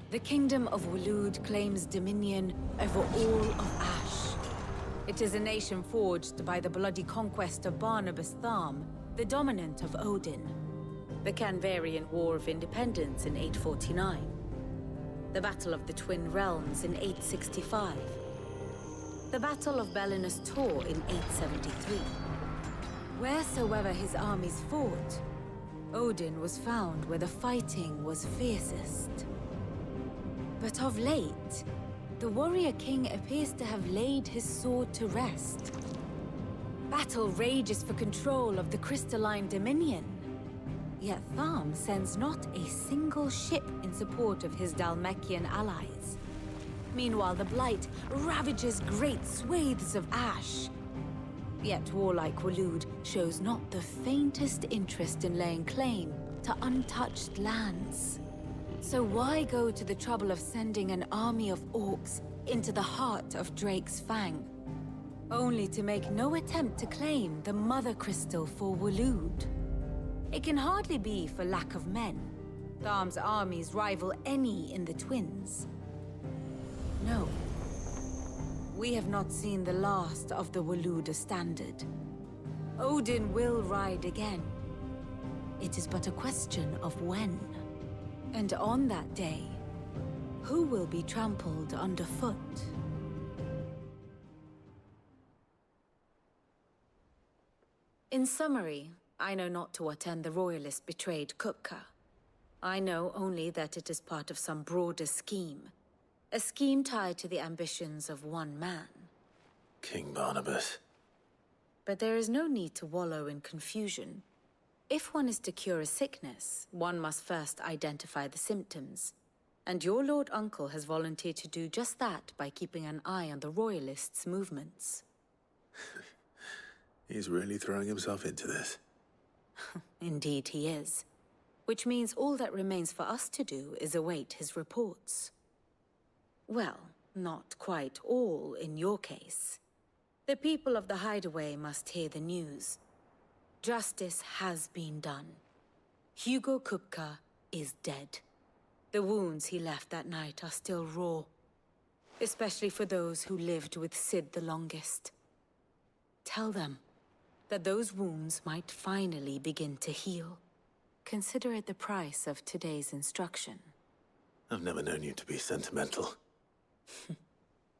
The Kingdom of Waloed claims dominion over all of Ash. It is a nation forged by the bloody conquest of Barnabas Tharm, the dominant of Odin. The Canvarian War of Independence in 849. The Battle of the Twin Realms in 865. The Battle of Belinus Tor in 873. Wheresoever his armies fought, Odin was found where the fighting was fiercest. But of late, the warrior king appears to have laid his sword to rest. Battle rages for control of the crystalline dominion. Yet Tharm sends not a single ship in support of his Dhalmekian allies. Meanwhile, the Blight ravages great swathes of Ash. Yet warlike Waloed shows not the faintest interest in laying claim to untouched lands. So why go to the trouble of sending an army of orcs into the heart of Drake's Fang, only to make no attempt to claim the Mother Crystal for Waloed? It can hardly be for lack of men. Tharm's armies rival any in the Twins. No. We have not seen the last of the Waloed Standard. Odin will ride again. It is but a question of when. And on that day, who will be trampled underfoot? In summary, I know not to what end the Royalists betrayed Kupka. I know only that it is part of some broader scheme. A scheme tied to the ambitions of one man. King Barnabas. But there is no need to wallow in confusion. If one is to cure a sickness, one must first identify the symptoms. And your Lord Uncle has volunteered to do just that by keeping an eye on the Royalists' movements. He's really throwing himself into this. Indeed he is. Which means all that remains for us to do is await his reports. Well, not quite all in your case. The people of the Hideaway must hear the news. Justice has been done. Hugo Kupka is dead. The wounds he left that night are still raw. Especially for those who lived with Cid the longest. Tell them that those wounds might finally begin to heal. Consider it the price of today's instruction. I've never known you to be sentimental.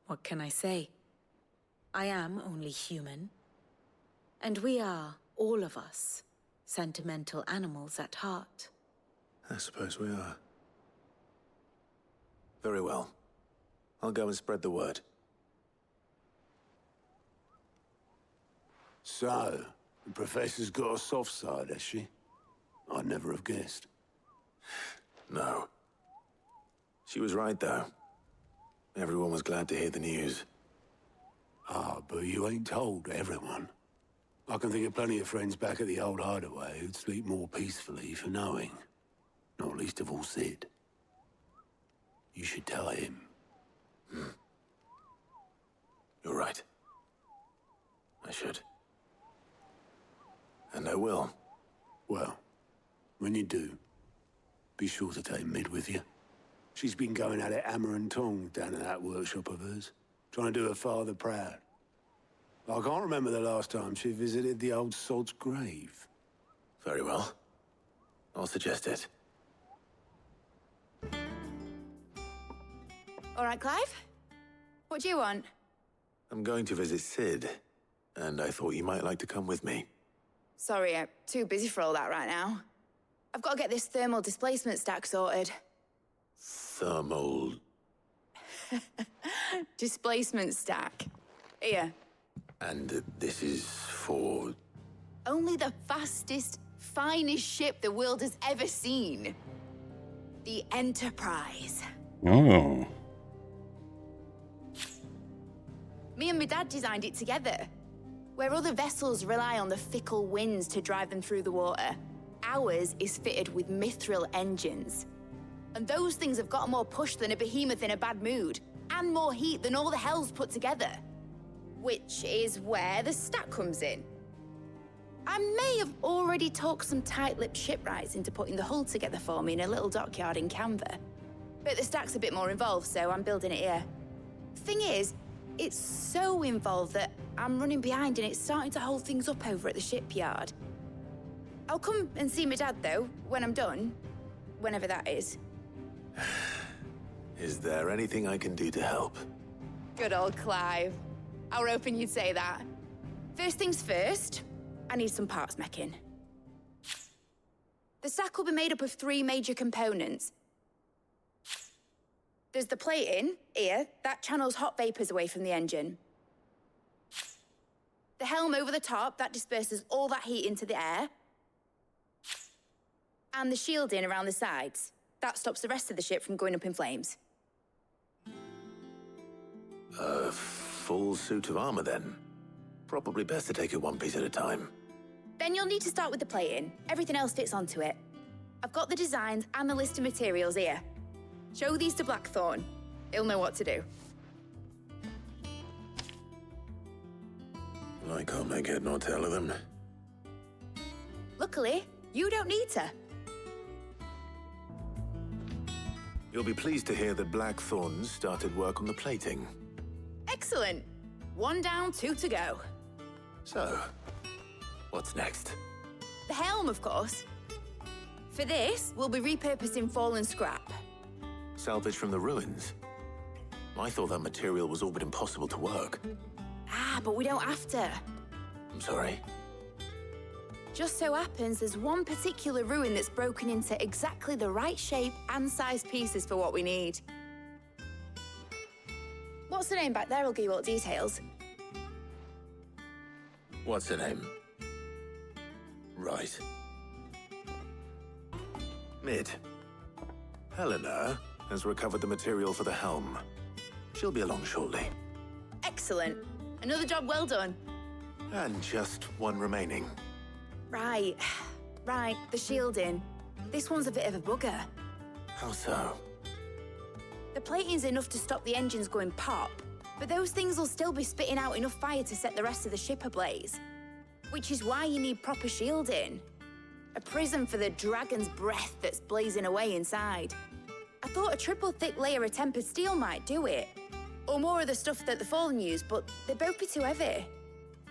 What can I say? I am only human. And we are, all of us, sentimental animals at heart. I suppose we are. Very well. I'll go and spread the word. So, the Professor's got a soft side, has she? I'd never have guessed. No. She was right, though. Everyone was glad to hear the news. Ah, but you ain't told everyone. I can think of plenty of friends back at the old hideaway who'd sleep more peacefully for knowing. Not least of all Cid. You should tell him. You're right. I should. And I will. Well, when you do, be sure to take Mid with you. She's been going at it hammer and tong down in that workshop of hers, trying to do her father proud. I can't remember the last time she visited the old sod's grave. Very well. I'll suggest it. All right, Clive? What do you want? I'm going to visit Cid, and I thought you might like to come with me. Sorry, I'm too busy for all that right now. I've got to get this thermal displacement stack sorted. Thermal... Displacement stack. Here. And this is for... Only the fastest, finest ship the world has ever seen. The Enterprise. Oh. Me and my dad designed it together. Where other vessels rely on the fickle winds to drive them through the water, ours is fitted with mithril engines. And those things have got more push than a behemoth in a bad mood, and more heat than all the hells put together. Which is where the stack comes in. I may have already talked some tight-lipped shipwrights into putting the hull together for me in a little dockyard in Canva. But the stack's a bit more involved, so I'm building it here. Thing is, it's so involved that I'm running behind and it's starting to hold things up over at the shipyard. I'll come and see my dad, though, when I'm done. Whenever that is. Is there anything I can do to help? Good old Clive. I were hoping you'd say that. First things first, I need some parts meching. The stack will be made up of 3 major components. There's the plating, here, that channels hot vapors away from the engine. The helm over the top, that disperses all that heat into the air. And the shielding around the sides. That stops the rest of the ship from going up in flames. A full suit of armor, then? Probably best to take it one piece at a time. Then you'll need to start with the plating. Everything else fits onto it. I've got the designs and the list of materials here. Show these to Blackthorn. He'll know what to do. I can't make head nor tail of them. Luckily, you don't need to. You'll be pleased to hear that Blackthorn's started work on the plating. Excellent. 1 down, 2 to go. So, what's next? The helm, of course. For this, we'll be repurposing fallen scrap. Salvage from the ruins? I thought that material was all but impossible to work. Ah, but we don't have to. I'm sorry. Just so happens there's one particular ruin that's broken into exactly the right shape and size pieces for what we need. What's the name back there? I'll give you all the details. What's her name? Right. Mid. Helena has recovered the material for the helm. She'll be along shortly. Excellent. Another job well done. And just one remaining. Right. Right, the shielding. This one's a bit of a bugger. How so? The plating's enough to stop the engines going pop, but those things will still be spitting out enough fire to set the rest of the ship ablaze. Which is why you need proper shielding. A prism for the dragon's breath that's blazing away inside. I thought a triple thick layer of tempered steel might do it. Or more of the stuff that the Fallen use, but they'd both be too heavy.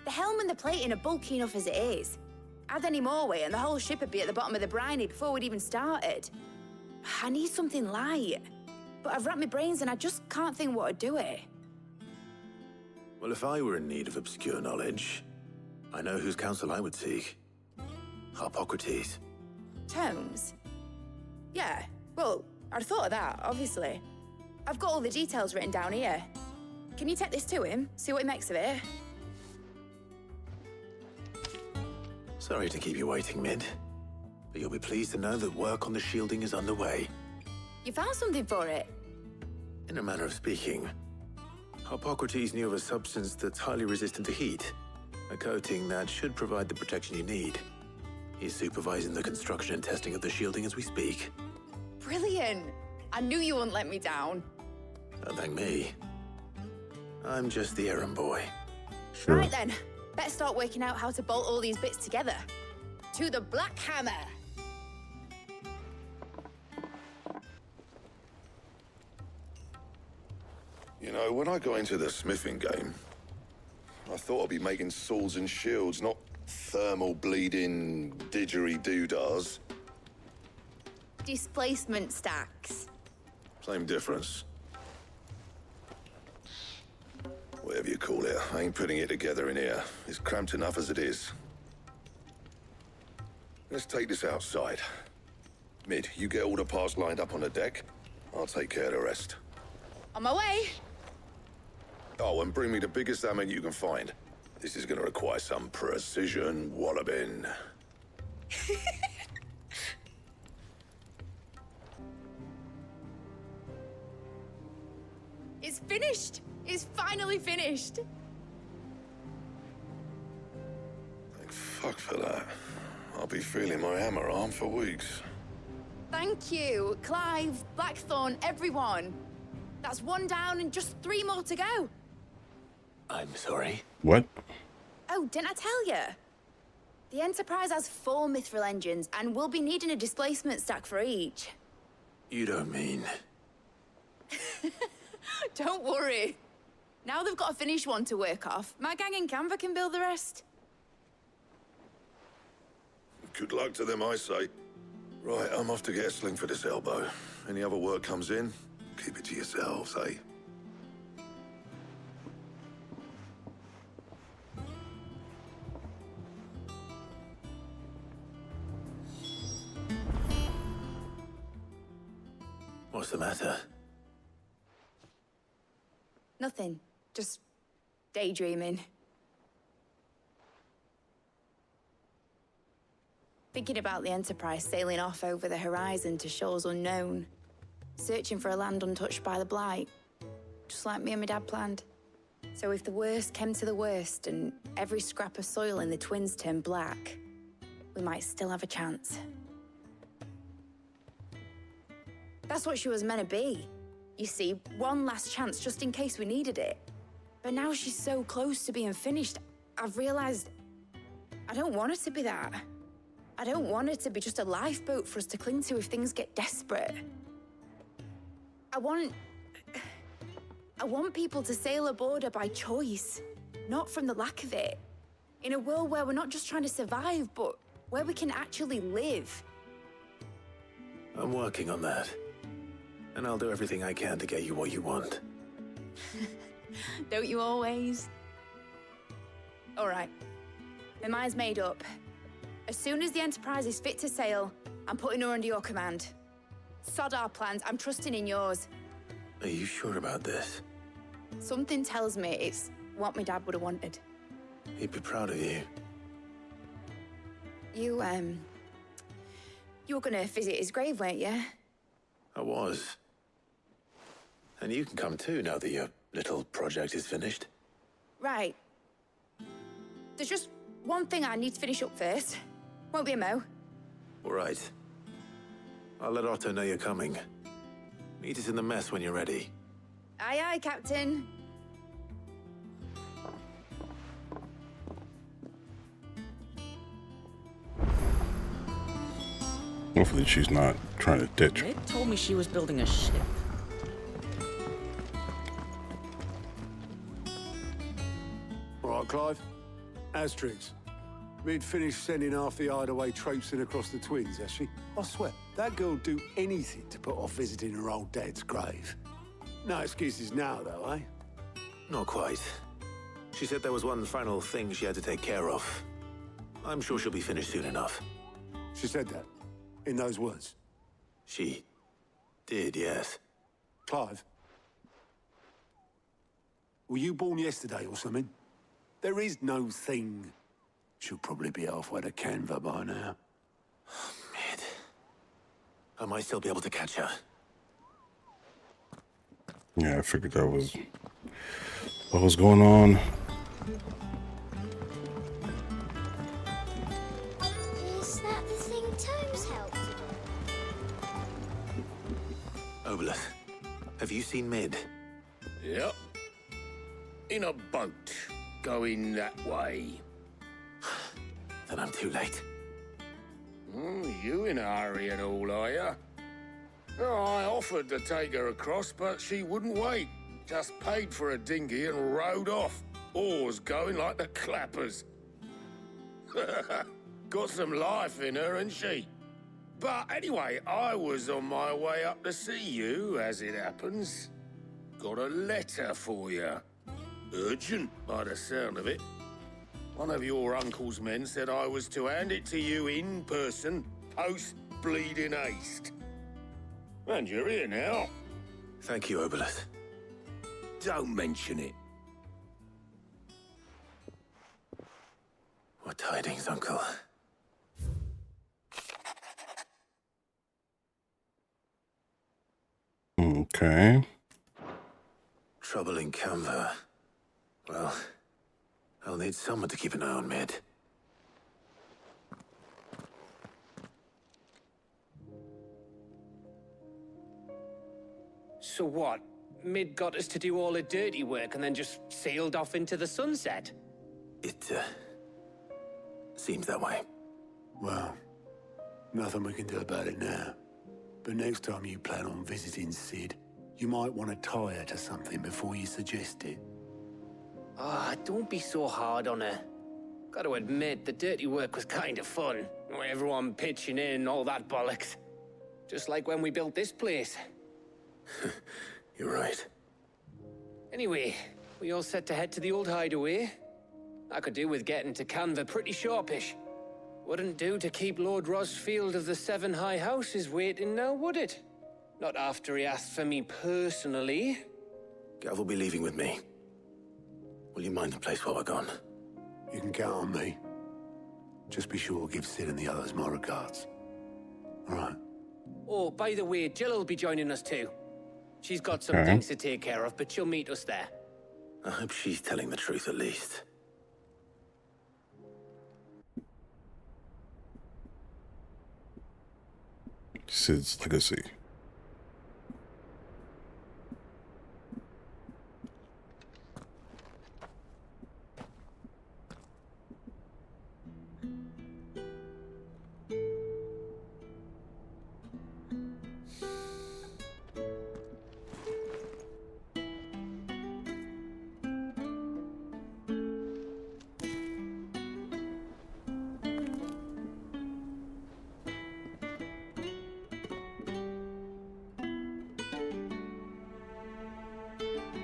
The helm and the plating are bulky enough as it is. Add any more weight and the whole ship would be at the bottom of the briny before we'd even started. I need something light. But I've racked my brains and I just can't think what would do it. Well, if I were in need of obscure knowledge, I know whose counsel I would seek. Harpocrates. Tomes? Yeah, well, I'd thought of that, obviously. I've got all the details written down here. Can you take this to him, see what he makes of it? Sorry to keep you waiting, Mid. But you'll be pleased to know that work on the shielding is underway. You found something for it? In a manner of speaking, Harpocrates knew of a substance that's highly resistant to heat. A coating that should provide the protection you need. He's supervising the construction and testing of the shielding as we speak. Brilliant! I knew you wouldn't let me down. Don't thank me. I'm just the errand boy. Sure. Right then, better start working out how to bolt all these bits together. To the Black Hammer! You know, when I got into the smithing game, I thought I'd be making swords and shields, not thermal bleeding didgeridoo-dahs. Displacement stacks. Same difference. Whatever you call it, I ain't putting it together in here. It's cramped enough as it is. Let's take this outside. Mid, you get all the parts lined up on the deck. I'll take care of the rest. On my way! Oh, and bring me the biggest hammer you can find. This is gonna require some precision walloping. It's finished! It's finally finished! Thank fuck for that. I'll be feeling my hammer arm for weeks. Thank you, Clive, Blackthorn, everyone. That's 1 down and just 3 more to go. I'm sorry. What? Oh, didn't I tell you? The Enterprise has 4 mithril engines, and we'll be needing a displacement stack for each. You don't mean... Don't worry. Now they've got a finished one to work off, my gang in Canva can build the rest. Good luck to them, I say. Right, I'm off to get a sling for this elbow. Any other work comes in, keep it to yourselves, eh? What's the matter? Nothing. Just daydreaming. Thinking about the Enterprise sailing off over the horizon to shores unknown. Searching for a land untouched by the Blight. Just like me and my dad planned. So if the worst came to the worst and every scrap of soil in the Twins turned black, we might still have a chance. That's what she was meant to be. You see, one last chance just in case we needed it. But now she's so close to being finished, I've realized I don't want her to be that. I don't want her to be just a lifeboat for us to cling to if things get desperate. I want people to sail aboard her by choice, not from the lack of it. In a world where we're not just trying to survive, but where we can actually live. I'm working on that. And I'll do everything I can to get you what you want. Don't you always? All right. My mind's made up. As soon as the Enterprise is fit to sail, I'm putting her under your command. Sod our plans, I'm trusting in yours. Are you sure about this? Something tells me it's what my dad would have wanted. He'd be proud of you. You were gonna visit his grave, weren't you? I was. And you can come too now that your little project is finished. Right. There's just one thing I need to finish up first. Won't be a mo. All right. I'll let Otto know you're coming. Meet us in the mess when you're ready. Aye, aye, Captain. Hopefully she's not trying to ditch. They told me she was building a ship. All right, Clive. Asterix. We'd finished sending half the hideaway traipsing across the Twins, has she? I swear, that girl'd do anything to put off visiting her old dad's grave. No excuses now, though, eh? Not quite. She said there was one final thing she had to take care of. I'm sure she'll be finished soon enough. She said that, in those words. She did, yes. Clive, were you born yesterday or something? There is no thing. She'll probably be halfway to Canva by now. Mid. I might still be able to catch her. Yeah, I figured that was what was going on. Is that the thing Tomes helped? Obolus, have you seen Mid? Yep. In a boat, going that way. Then I'm too late. You in a hurry and all, are you? Oh, I offered to take her across, but she wouldn't wait. Just paid for a dinghy and rowed off. Oars going like the clappers. Got some life in her, ain't she? But anyway, I was on my way up to see you, as it happens. Got a letter for you. Urgent, by the sound of it. One of your uncle's men said I was to hand it to you in person, post-bleeding haste. And you're here now. Thank you, Obolus. Don't mention it. What tidings, Uncle? Okay. Trouble in Canva. Well, I'll need someone to keep an eye on Mid. So what? Mid got us to do all the dirty work and then just sailed off into the sunset? It, seems that way. Well, nothing we can do about it now. But next time you plan on visiting Sid, You might want to tie her to something before you suggest it. Ah, don't be so hard on her. Gotta admit, the dirty work was kind of fun. Everyone pitching in, all that bollocks. Just like when we built this place. You're right. Anyway, we all set to head to the old hideaway. I could do with getting to Canva pretty sharpish. Wouldn't do to keep Lord Rosfield of the Seven High Houses waiting now, would it? Not after he asked for me personally. Gav will be leaving with me. Will you mind the place while we're gone? You can count on me. Just be sure to give Sid and the others my regards. All right. Oh, by the way, Jill will be joining us too. She's got some Okay. things to take care of, but she'll meet us there. I hope she's telling the truth at least. Sid's legacy.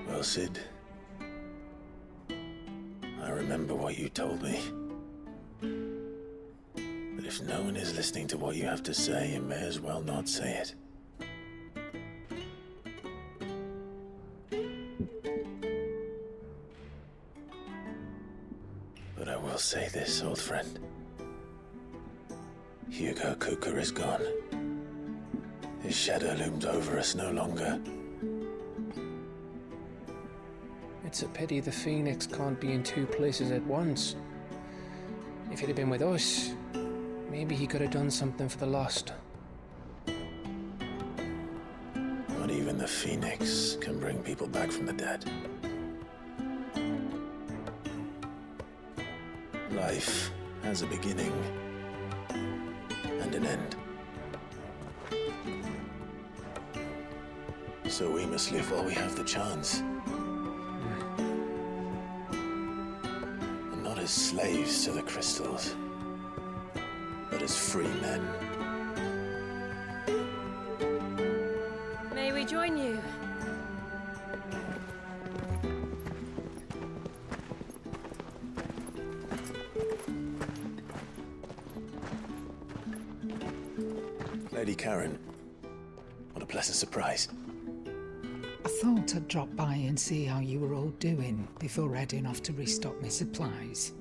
Well, Sid, I remember what you told me. But if no one is listening to what you have to say, you may as well not say it. But I will say this, old friend. Hugo Kuka is gone. His shadow looms over us no longer. It's a pity the Phoenix can't be in two places at once. If he'd have been with us, maybe he could have done something for the lost. Not even the Phoenix can bring people back from the dead. Life has a beginning and an end. So we must live while we have the chance. And not as slaves to the crystals, but as free men. May we join you? Lady Karen, what a pleasant surprise. I thought I'd drop by and see how you were all doing before heading off to restock my supplies.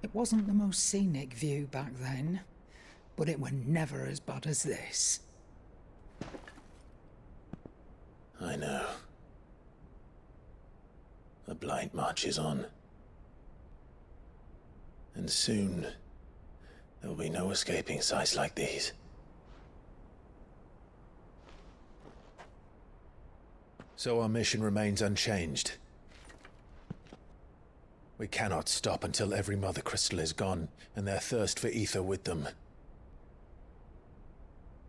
It wasn't the most scenic view back then, but it were never as bad as this. I know. The Blight marches on. And soon, there will be no escaping sights like these. So our mission remains unchanged. We cannot stop until every Mother Crystal is gone, and their thirst for ether with them.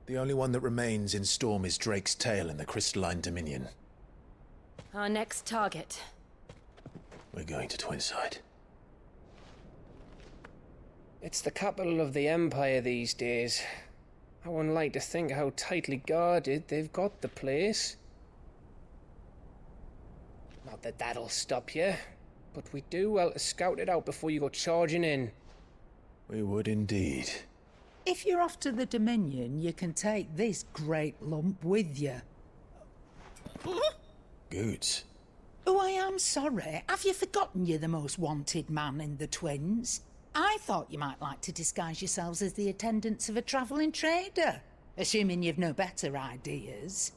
The only one that remains in Storm is Drake's Tail in the Crystalline Dominion. Our next target. We're going to Twinside. It's the capital of the Empire these days. I wouldn't like to think how tightly guarded they've got the place. Not that that'll stop you, but we do well to scout it out before you go charging in. We would indeed. If you're off to the Dominion, you can take this great lump with you. Goods. Oh, I am sorry. Have you forgotten you're the most wanted man in the Twins? I thought you might like to disguise yourselves as the attendants of a travelling trader, assuming you've no better ideas.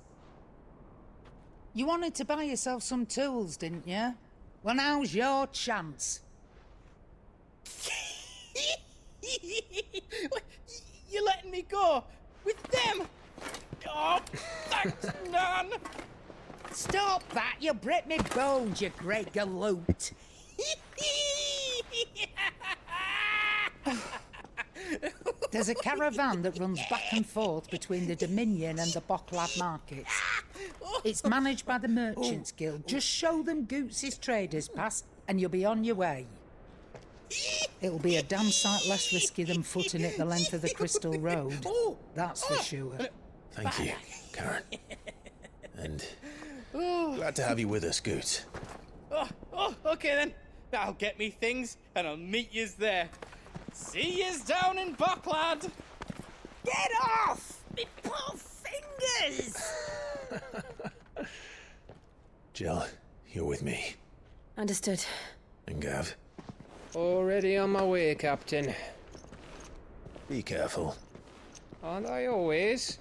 You wanted to buy yourself some tools, didn't you? Well, now's your chance. You're letting me go? With them? Oh, thanks, Nan! Stop that! You'll break me bones, you great galoot! There's a caravan that runs back and forth between the Dominion and the Bocklad markets. It's managed by the Merchants Guild. Just show them Goots' traders pass and you'll be on your way. It'll be a damn sight less risky than footing it the length of the Crystal Road. That's for sure. Thank you, Karen. And glad to have you with us, Goots. Okay then. I'll get me things and I'll meet yous there. See yous down in Bocklad. Get off! Me poor fingers! Jill, you're with me. Understood. And Gav, Already on my way, Captain. be careful. Aren't I always?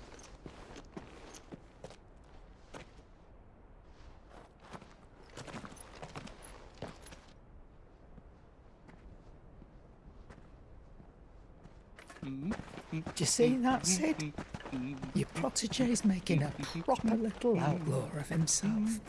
Do you see that, Sid? Your protege's making a proper little outlaw of himself.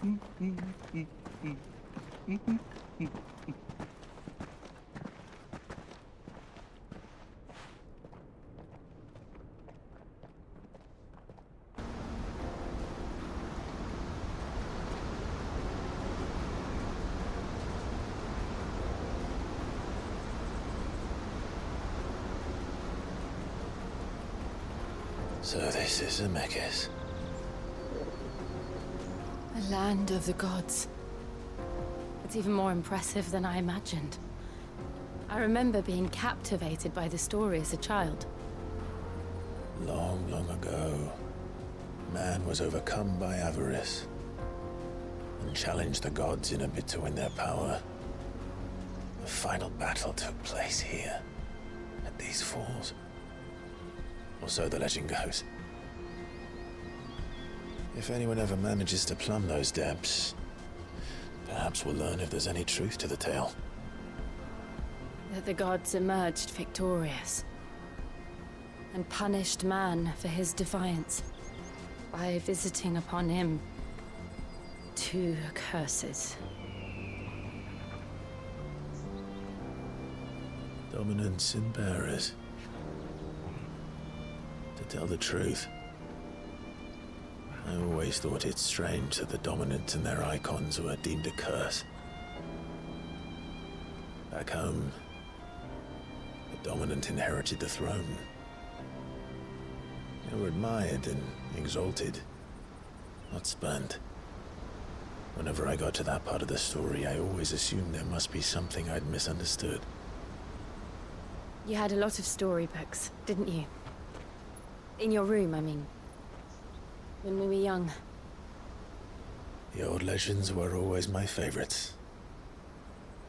So this is Zemeckis. The land of the gods. It's even more impressive than I imagined. I remember being captivated by the story as a child. Long, long ago, man was overcome by avarice and challenged the gods in a bid to win their power. The final battle took place here, at these falls. Or so the legend goes. If anyone ever manages to plumb those depths, perhaps we'll learn if there's any truth to the tale. That the gods emerged victorious and punished man for his defiance by visiting upon him 2 curses. Dominance and bearers. To tell the truth, I always thought it strange that the dominant and their icons were deemed a curse. Back home, the dominant inherited the throne. They were admired and exalted, not spurned. Whenever I got to that part of the story, I always assumed there must be something I'd misunderstood. You had a lot of storybooks, didn't you? In your room, I mean. When we were young. The old legends were always my favorites.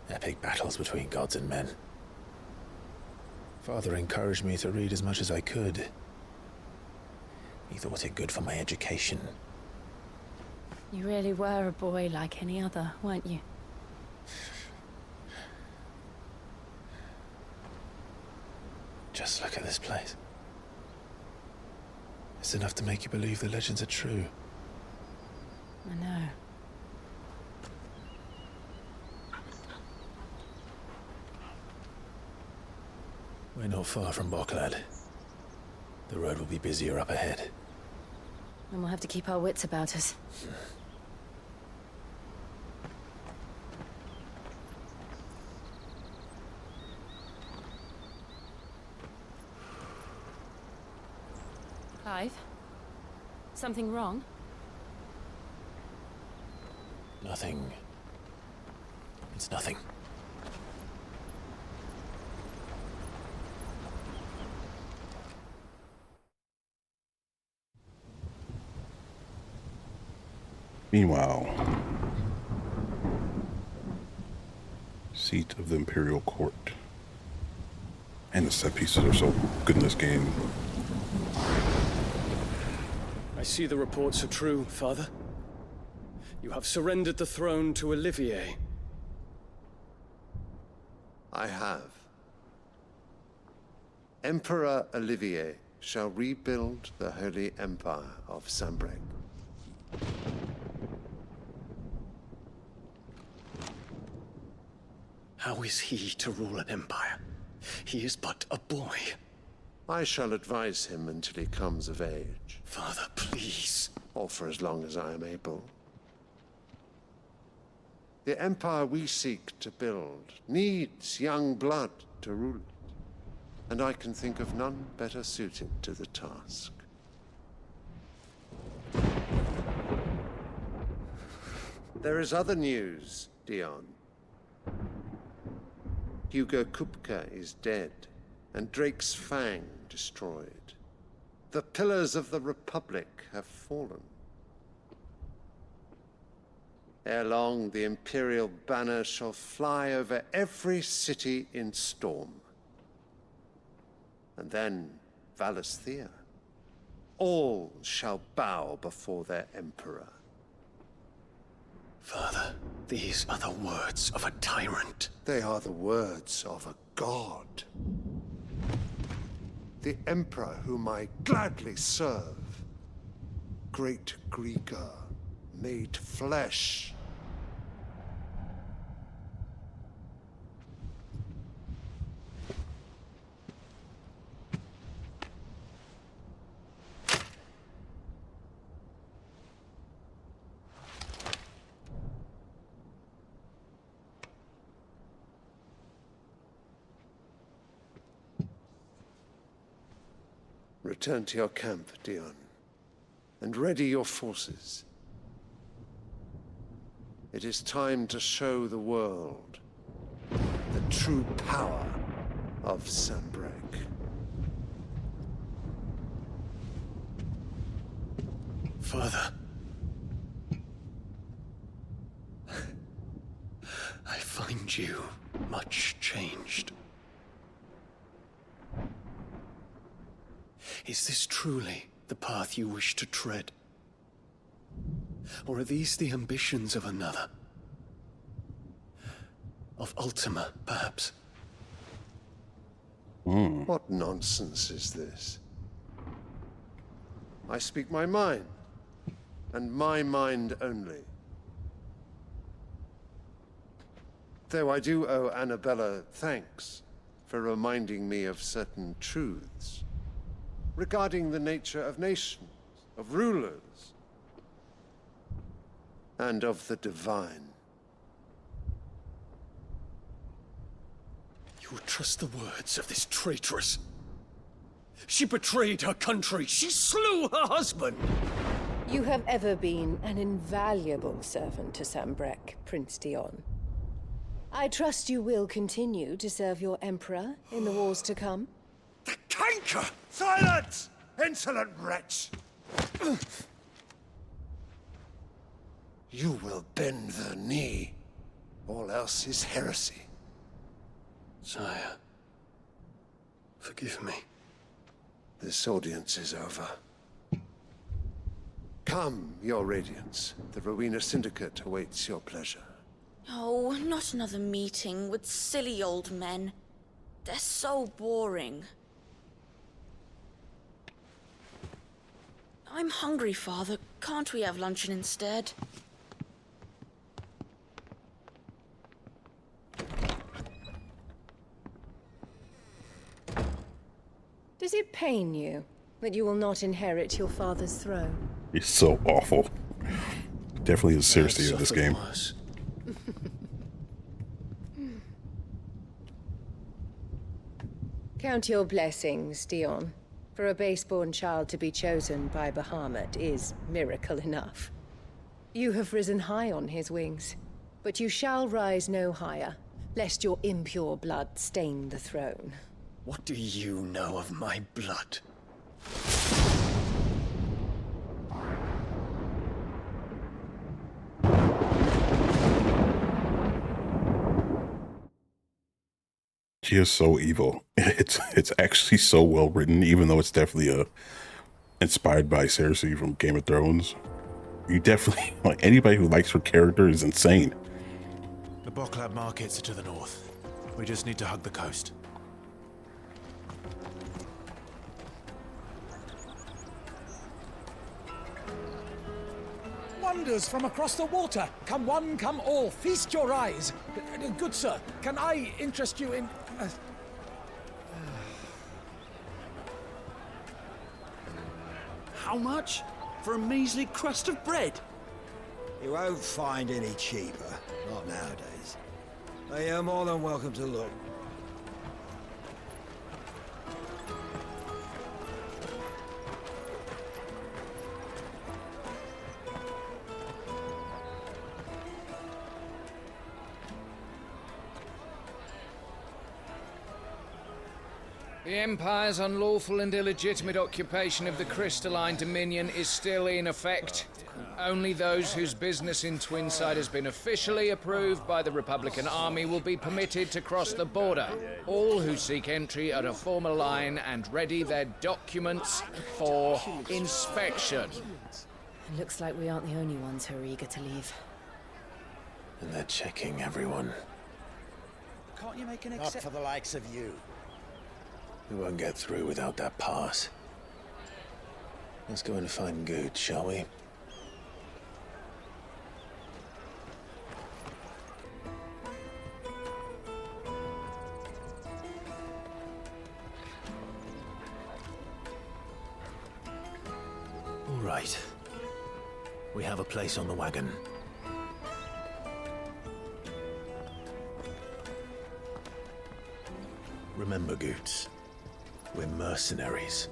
Epic battles between gods and men. Father encouraged me to read as much as I could. He thought it good for my education. You really were a boy like any other, weren't you? Just look at this place. It's enough to make you believe the legends are true. I know. We're not far from Bocklad. The road will be busier up ahead. And we'll have to keep our wits about us. Clive? Something wrong? Nothing. It's nothing. Meanwhile, seat of the Imperial Court. And the set pieces are so good in this game. I see the reports are true, Father. You have surrendered the throne to Olivier. I have. Emperor Olivier shall rebuild the Holy Empire of Sanbreque. How is he to rule an empire? He is but a boy. I shall advise him until he comes of age. Father, please. Or for as long as I am able. The empire we seek to build needs young blood to rule it. And I can think of none better suited to the task. There is other news, Dion. Hugo Kupka is dead, and Drake's Fang destroyed. The pillars of the Republic have fallen. Ere long, the Imperial banner shall fly over every city in Storm. And then Valisthea. All shall bow before their emperor. Father, these are the words of a tyrant. They are the words of a god. The emperor whom I gladly serve. Great Grieger, made flesh. Return to your camp, Dion, and ready your forces. It is time to show the world the true power of Sanbreque. Father. I find you much changed. Is this truly the path you wish to tread? Or are these the ambitions of another? Of Ultima, perhaps? What nonsense is this? I speak my mind, and my mind only. Though I do owe Annabella thanks for reminding me of certain truths regarding the nature of nations, of rulers, and of the divine. You would trust the words of this traitress? She betrayed her country. She slew her husband. You have ever been an invaluable servant to Sanbreque, Prince Dion. I trust you will continue to serve your Emperor in the wars to come. The canker! Silence! Insolent wretch! You will bend the knee. All else is heresy. Sire, forgive me. This audience is over. Come, your Radiance. The Rowena Syndicate awaits your pleasure. Oh, not another meeting with silly old men. They're so boring. I'm hungry, Father. Can't we have luncheon instead? Does it pain you that you will not inherit your father's throne? He's so awful. Definitely the Cersei of this game. Count your blessings, Dion. For a base-born child to be chosen by Bahamut is miracle enough. You have risen high on his wings, but you shall rise no higher, lest your impure blood stain the throne. What do you know of my blood? She is so evil. It's actually so well written, even though it's definitely inspired by Cersei from Game of Thrones. You definitely, anybody who likes her character is insane. The Boklab markets are to the north. We just need to hug the coast. Wonders from across the water. Come one, come all. Feast your eyes. Good sir, can I interest you in... How much? For a measly crust of bread? You won't find any cheaper. Not nowadays. But you're more than welcome to look. The Empire's unlawful and illegitimate occupation of the Crystalline Dominion is still in effect. Only those whose business in Twinside has been officially approved by the Republican Army will be permitted to cross the border. All who seek entry are to form a line and ready their documents for inspection. It looks like we aren't the only ones who are eager to leave. And they're checking everyone. Can't you make an exception? Not for the likes of you. We won't get through without that pass. Let's go and find Good, shall we? All right. We have a place on the wagon. Remember, Goots, we're mercenaries.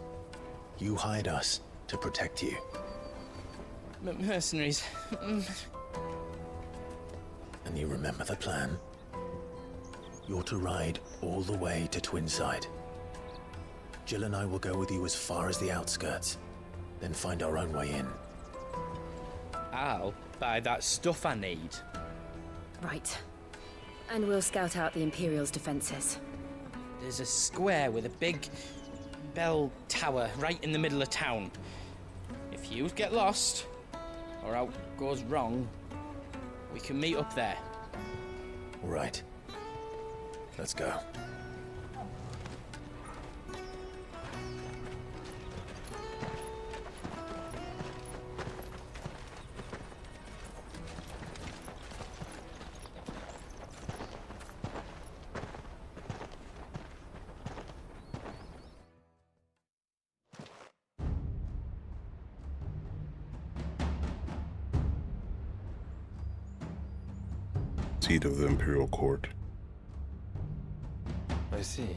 You hide us to protect you. Mercenaries? And you remember the plan? You're to ride all the way to Twinside. Jill and I will go with you as far as the outskirts, then find our own way in. I'll buy that stuff I need. Right. And we'll scout out the Imperial's defenses. There's a square with a big bell tower right in the middle of town. If you get lost, or out goes wrong, we can meet up there. All right. Let's go. Seat of the Imperial Court. I see.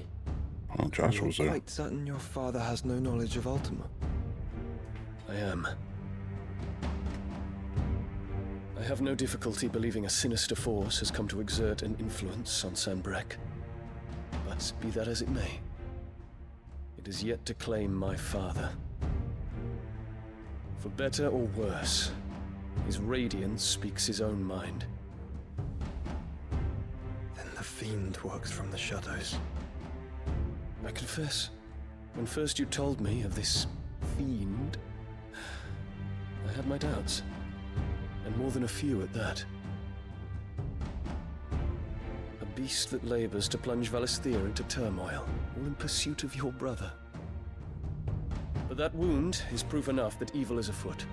Oh, Josh was You're there. quite certain your father has no knowledge of Ultima? I am. I have no difficulty believing a sinister force has come to exert an influence on Sanbreque. But be that as it may, it is yet to claim my father. For better or worse, his radiance speaks his own mind. Then the fiend works from the shadows. I confess, when first you told me of this fiend, I had my doubts. And more than a few at that. A beast that labors to plunge Valisthea into turmoil, all in pursuit of your brother. But that wound is proof enough that evil is afoot.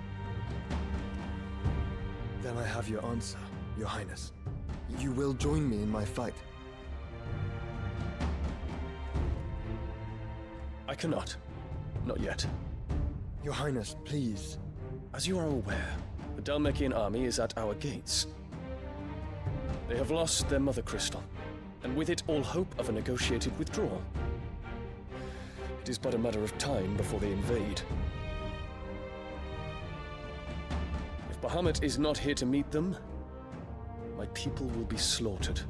Then I have your answer, Your Highness. You will join me in my fight. I cannot. Not yet. Your Highness, please. As you are aware, the Dhalmekian army is at our gates. They have lost their mother crystal, and with it all hope of a negotiated withdrawal. It is but a matter of time before they invade. If Bahamut is not here to meet them, my people will be slaughtered.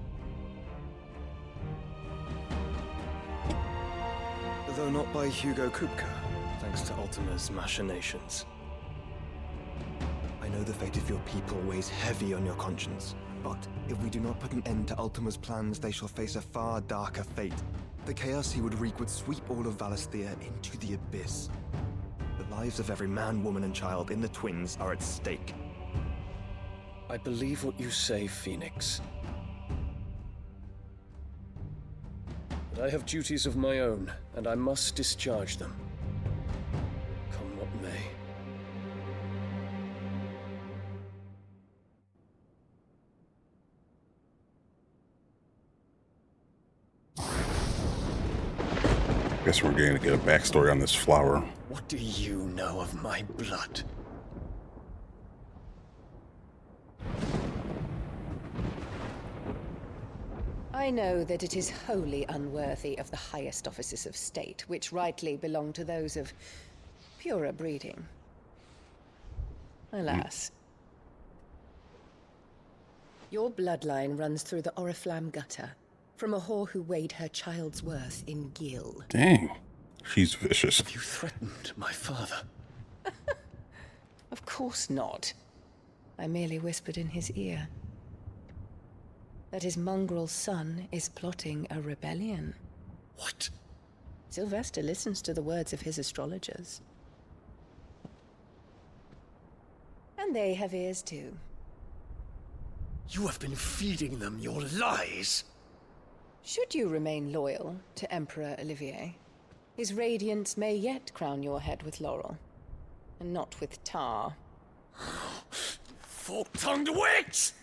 Though not by Hugo Kupka, thanks to Ultima's machinations. I know the fate of your people weighs heavy on your conscience, but if we do not put an end to Ultima's plans, they shall face a far darker fate. The chaos he would wreak would sweep all of Valisthea into the abyss. The lives of every man, woman, and child in the Twins are at stake. I believe what you say, Phoenix. But I have duties of my own, and I must discharge them. Come what may. Guess we're going to get a backstory on this flower. What do you know of my blood? I know that it is wholly unworthy of the highest offices of state, which rightly belong to those of purer breeding. Alas. Your bloodline runs through the Oriflamme gutter, from a whore who weighed her child's worth in gil. Dang. She's vicious. Have you threatened my father? Of course not. I merely whispered in his ear that his mongrel son is plotting a rebellion. What? Sylvester listens to the words of his astrologers. And they have ears too. You have been feeding them your lies! Should you remain loyal to Emperor Olivier, his radiance may yet crown your head with laurel, and not with tar. Fork-tongued witch!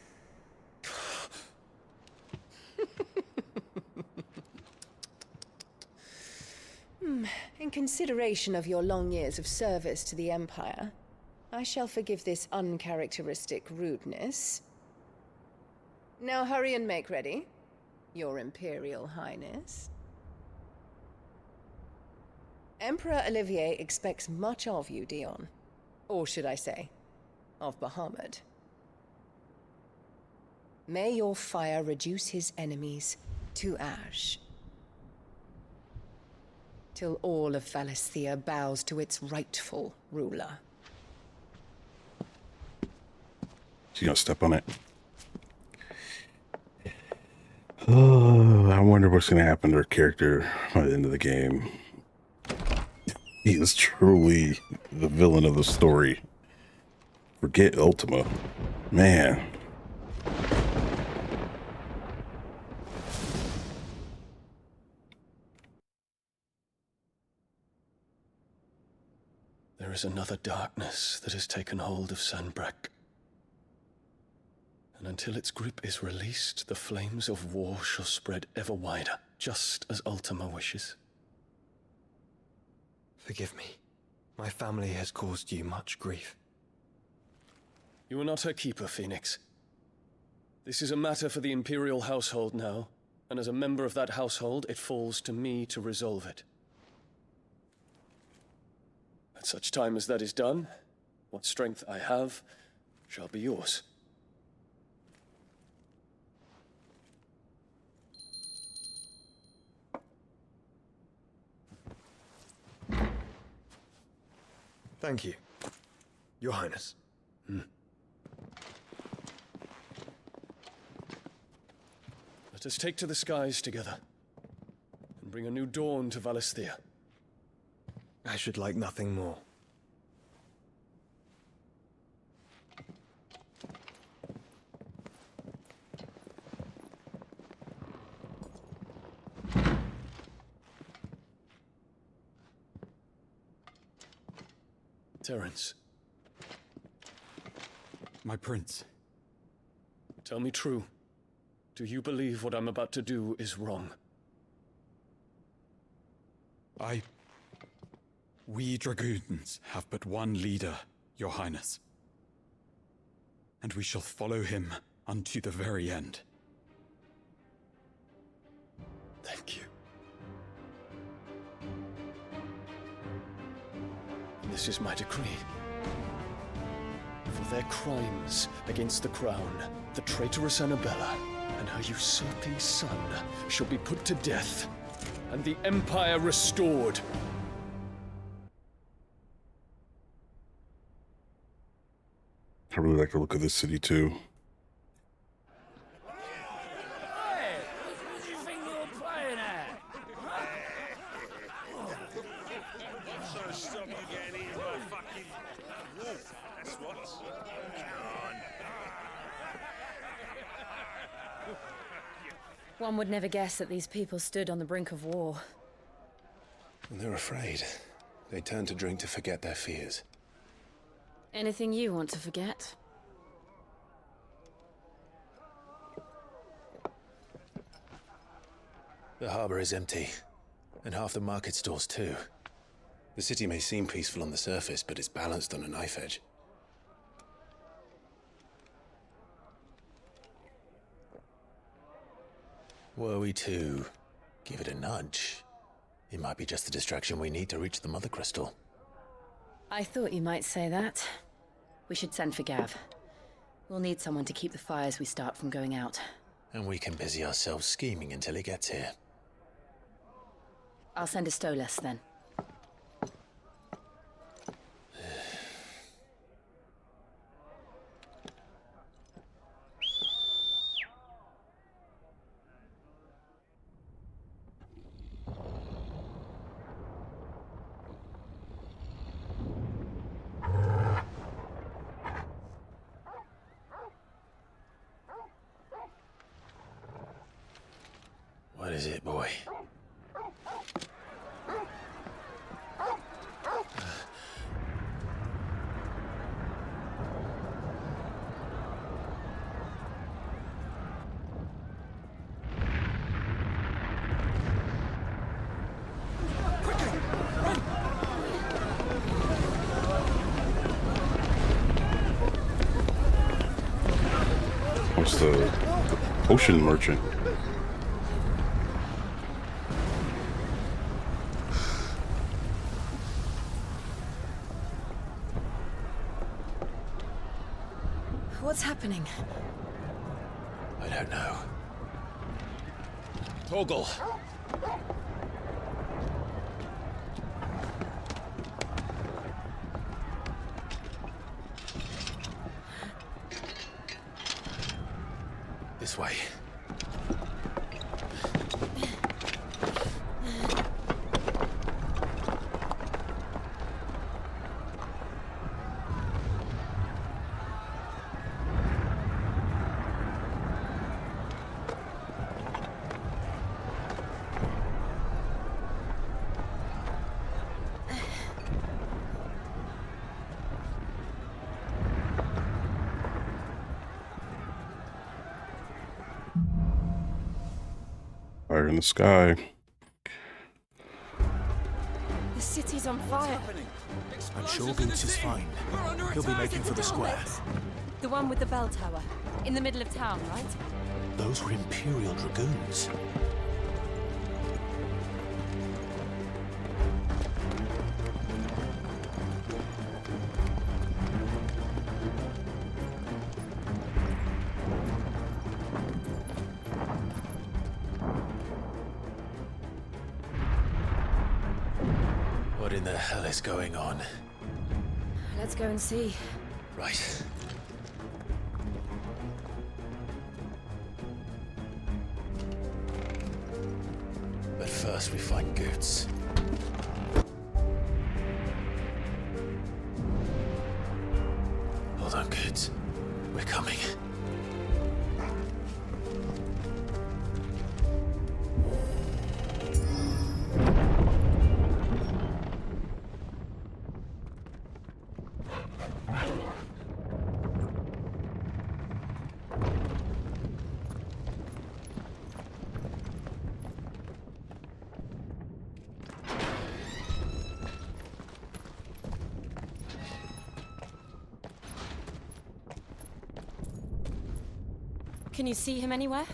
In consideration of your long years of service to the Empire, I shall forgive this uncharacteristic rudeness. Now hurry and make ready, Your Imperial Highness. Emperor Olivier expects much of you, Dion. Or should I say, of Bahamut. May your fire reduce his enemies to ash, till all of Valisthea bows to its rightful ruler. She's gonna step on it. Oh, I wonder what's gonna happen to her character by the end of the game. He is truly the villain of the story. Forget Ultima. Man. There is another darkness that has taken hold of Sanbreque. And until its grip is released, the flames of war shall spread ever wider, just as Ultima wishes. Forgive me. My family has caused you much grief. You are not her keeper, Phoenix. This is a matter for the Imperial household now, and as a member of that household, it falls to me to resolve it. At such time as that is done, what strength I have shall be yours. Thank you, Your Highness. Let us take to the skies together, and bring a new dawn to Valisthea. I should like nothing more. Terence. My prince. Tell me true. Do you believe what I'm about to do is wrong? We dragoons have but one leader, Your Highness. And we shall follow him unto the very end. Thank you. This is my decree. For their crimes against the crown, the traitorous Annabella and her usurping son shall be put to death, and the Empire restored. I really like the look of this city too. Hey, what do you think you're playing at? So stop you getting eaten by fucking wolf. That's what. Come on. One would never guess that these people stood on the brink of war. And they're afraid. They turn to drink to forget their fears. Anything you want to forget? The harbor is empty, and half the market stalls too. The city may seem peaceful on the surface, but it's balanced on a knife edge. Were we to give it a nudge, it might be just the distraction we need to reach the Mother Crystal. I thought you might say that. We should send for Gav. We'll need someone to keep the fires we start from going out. And we can busy ourselves scheming until he gets here. I'll send a Stolas then. What is it, boy? What's the potion merchant? What's happening? I don't know. Torgal. This way. Fire in the sky. The city's on fire. I'm sure Boots is fine. He'll be making for the square. The one with the bell tower. In the middle of town, right? Those were Imperial Dragoons. What in the hell is going on? Let's go and see. Right. But first we find Goots. Hold on, Goots. We're coming. Can you see him anywhere?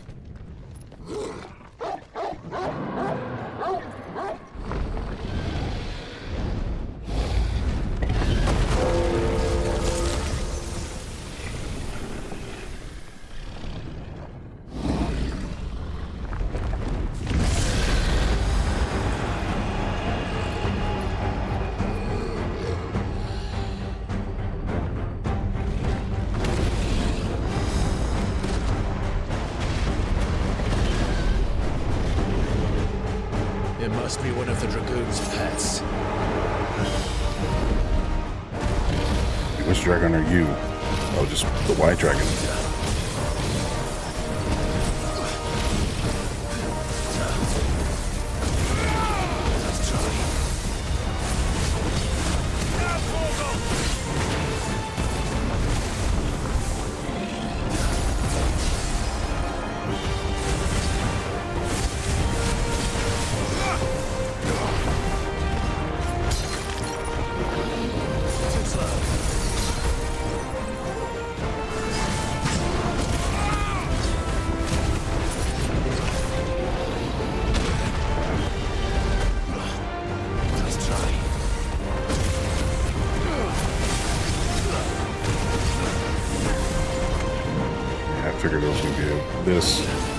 It must be one of the Dragoon's pets. Which dragon are you? Oh, just the white dragon. figured it was gonna be this.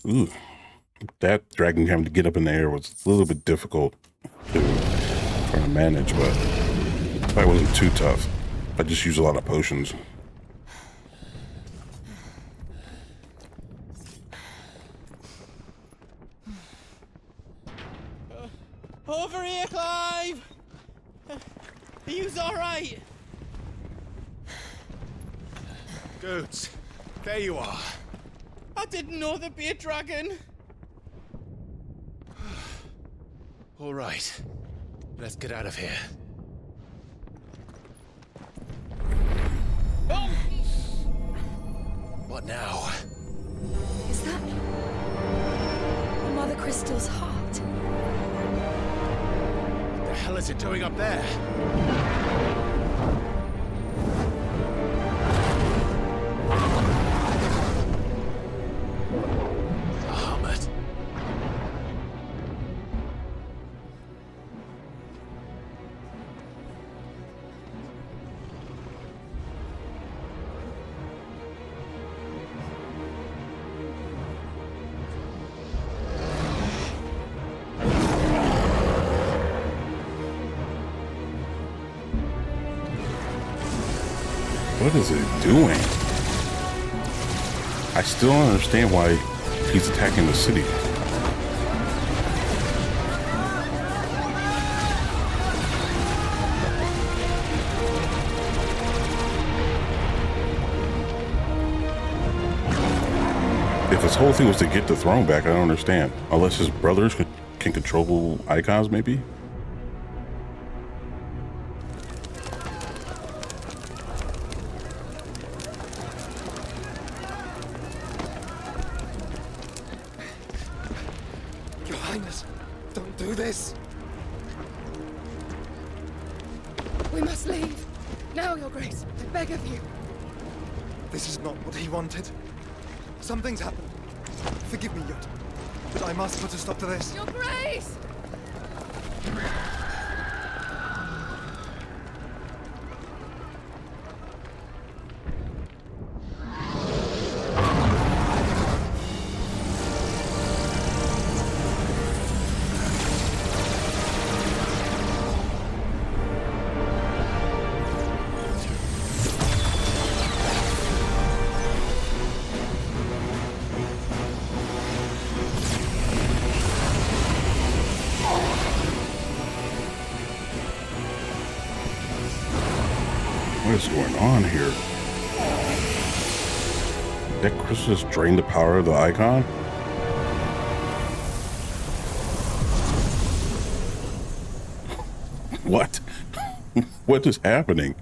Ooh, that dragon having to get up in the air was a little bit difficult to try to manage, but the fight wasn't too tough. I just used a lot of potions. Over here, Clive! Are you alright? Goods, there you are. I didn't know there'd be a dragon. All right, let's get out of here. Oh! What now? Is that Mother Crystal's heart? What the hell is it doing up there? Bahamut. What is it doing? I still don't understand why he's attacking the city. If his whole thing was to get the throne back, I don't understand. Unless his brothers can control icons, maybe? Your Highness, don't do this. We must leave. Now, Your Grace. I beg of you. This is not what he wanted. Something's happened. Forgive me, Yot, but I must put a stop to this. Your Grace! What is going on here? That crystal just drained the power of the icon? What? What is happening?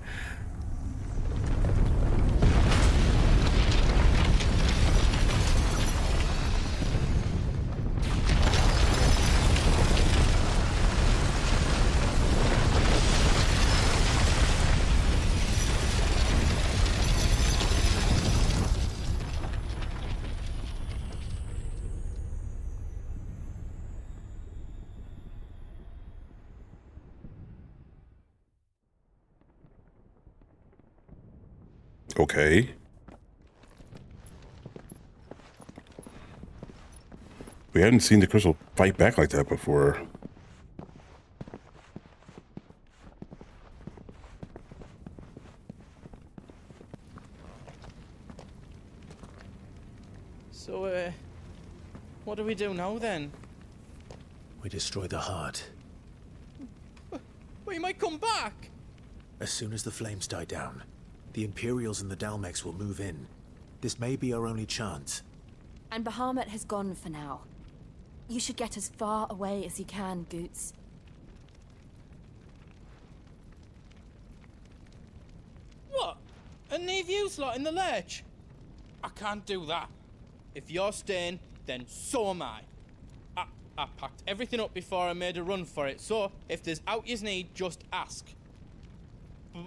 Okay. We hadn't seen the crystal fight back like that before. So, what do we do now then? We destroy the heart. Well, he might come back! As soon as the flames die down, the Imperials and the Dalmex will move in. This may be our only chance. And Bahamut has gone for now. You should get as far away as you can, Goots. What? And leave you lot in the lurch? I can't do that. If you're staying, then so am I. I packed everything up before I made a run for it, so if there's out yous need, just ask.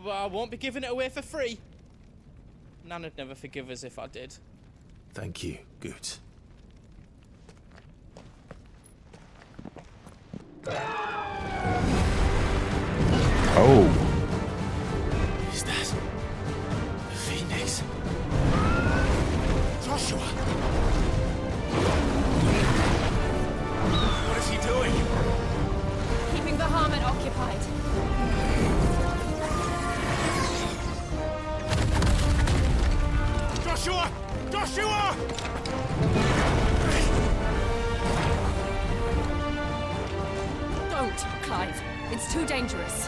But I won't be giving it away for free. Nana'd never forgive us if I did. Thank you, Goots. Oh. Is that the Phoenix? Joshua! Clive. It's too dangerous.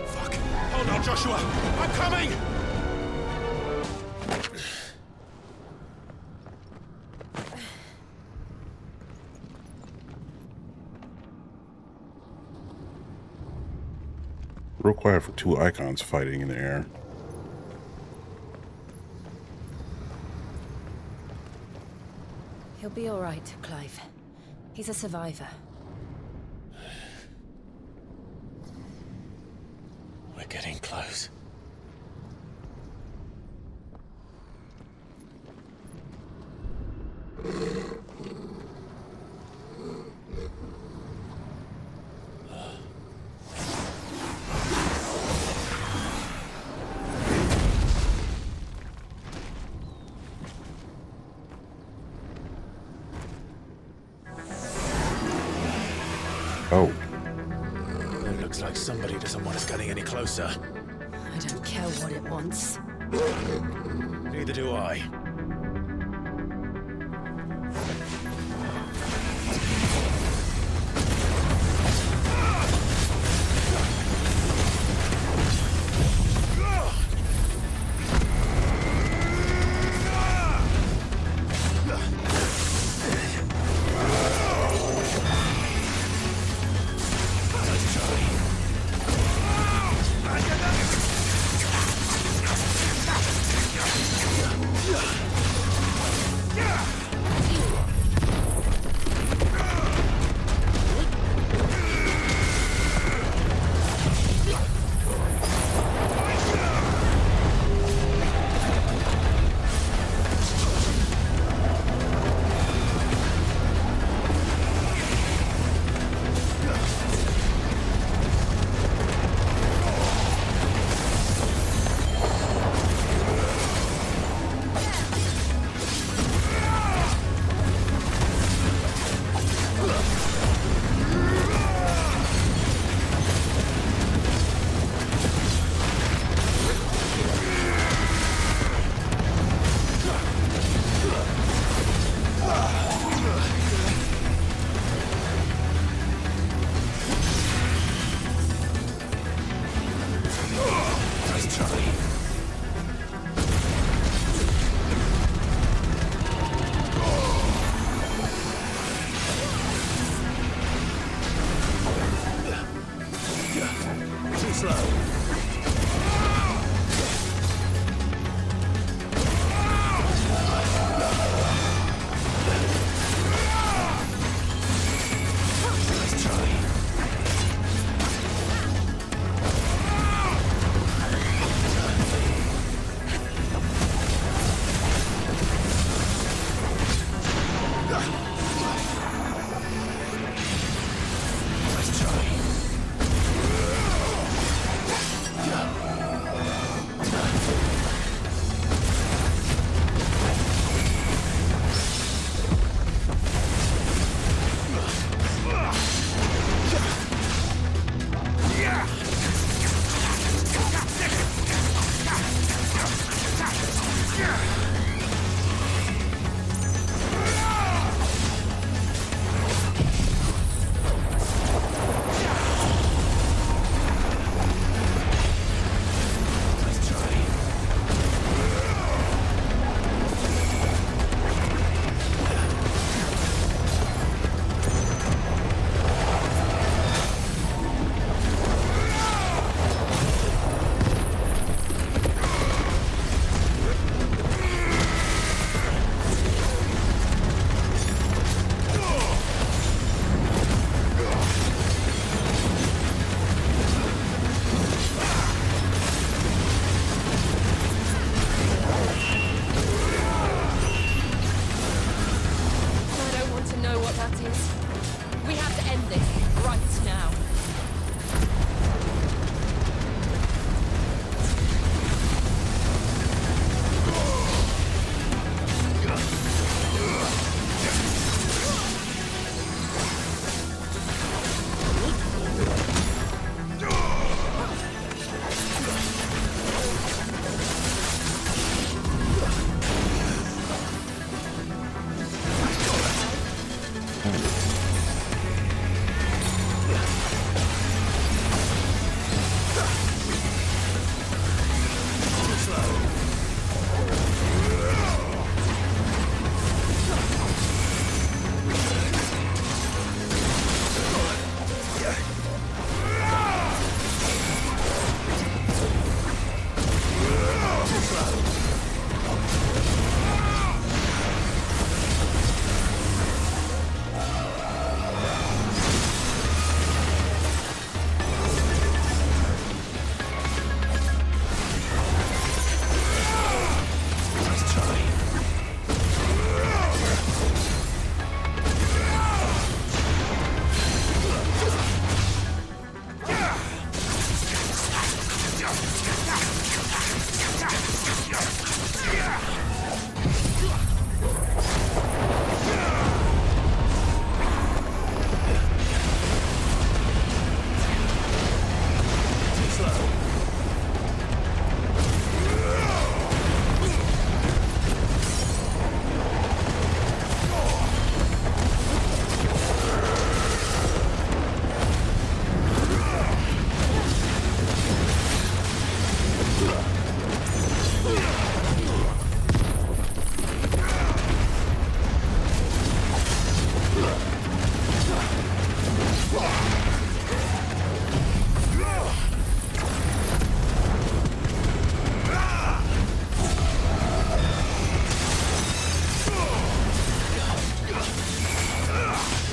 Fuck! Hold on, Joshua! I'm coming! Real quiet for two icons fighting in the air. He'll be all right, Clive. He's a survivor. We're getting close. Oh. It looks like somebody doesn't want us getting any closer. I don't care what it wants. Neither do I. Yeah.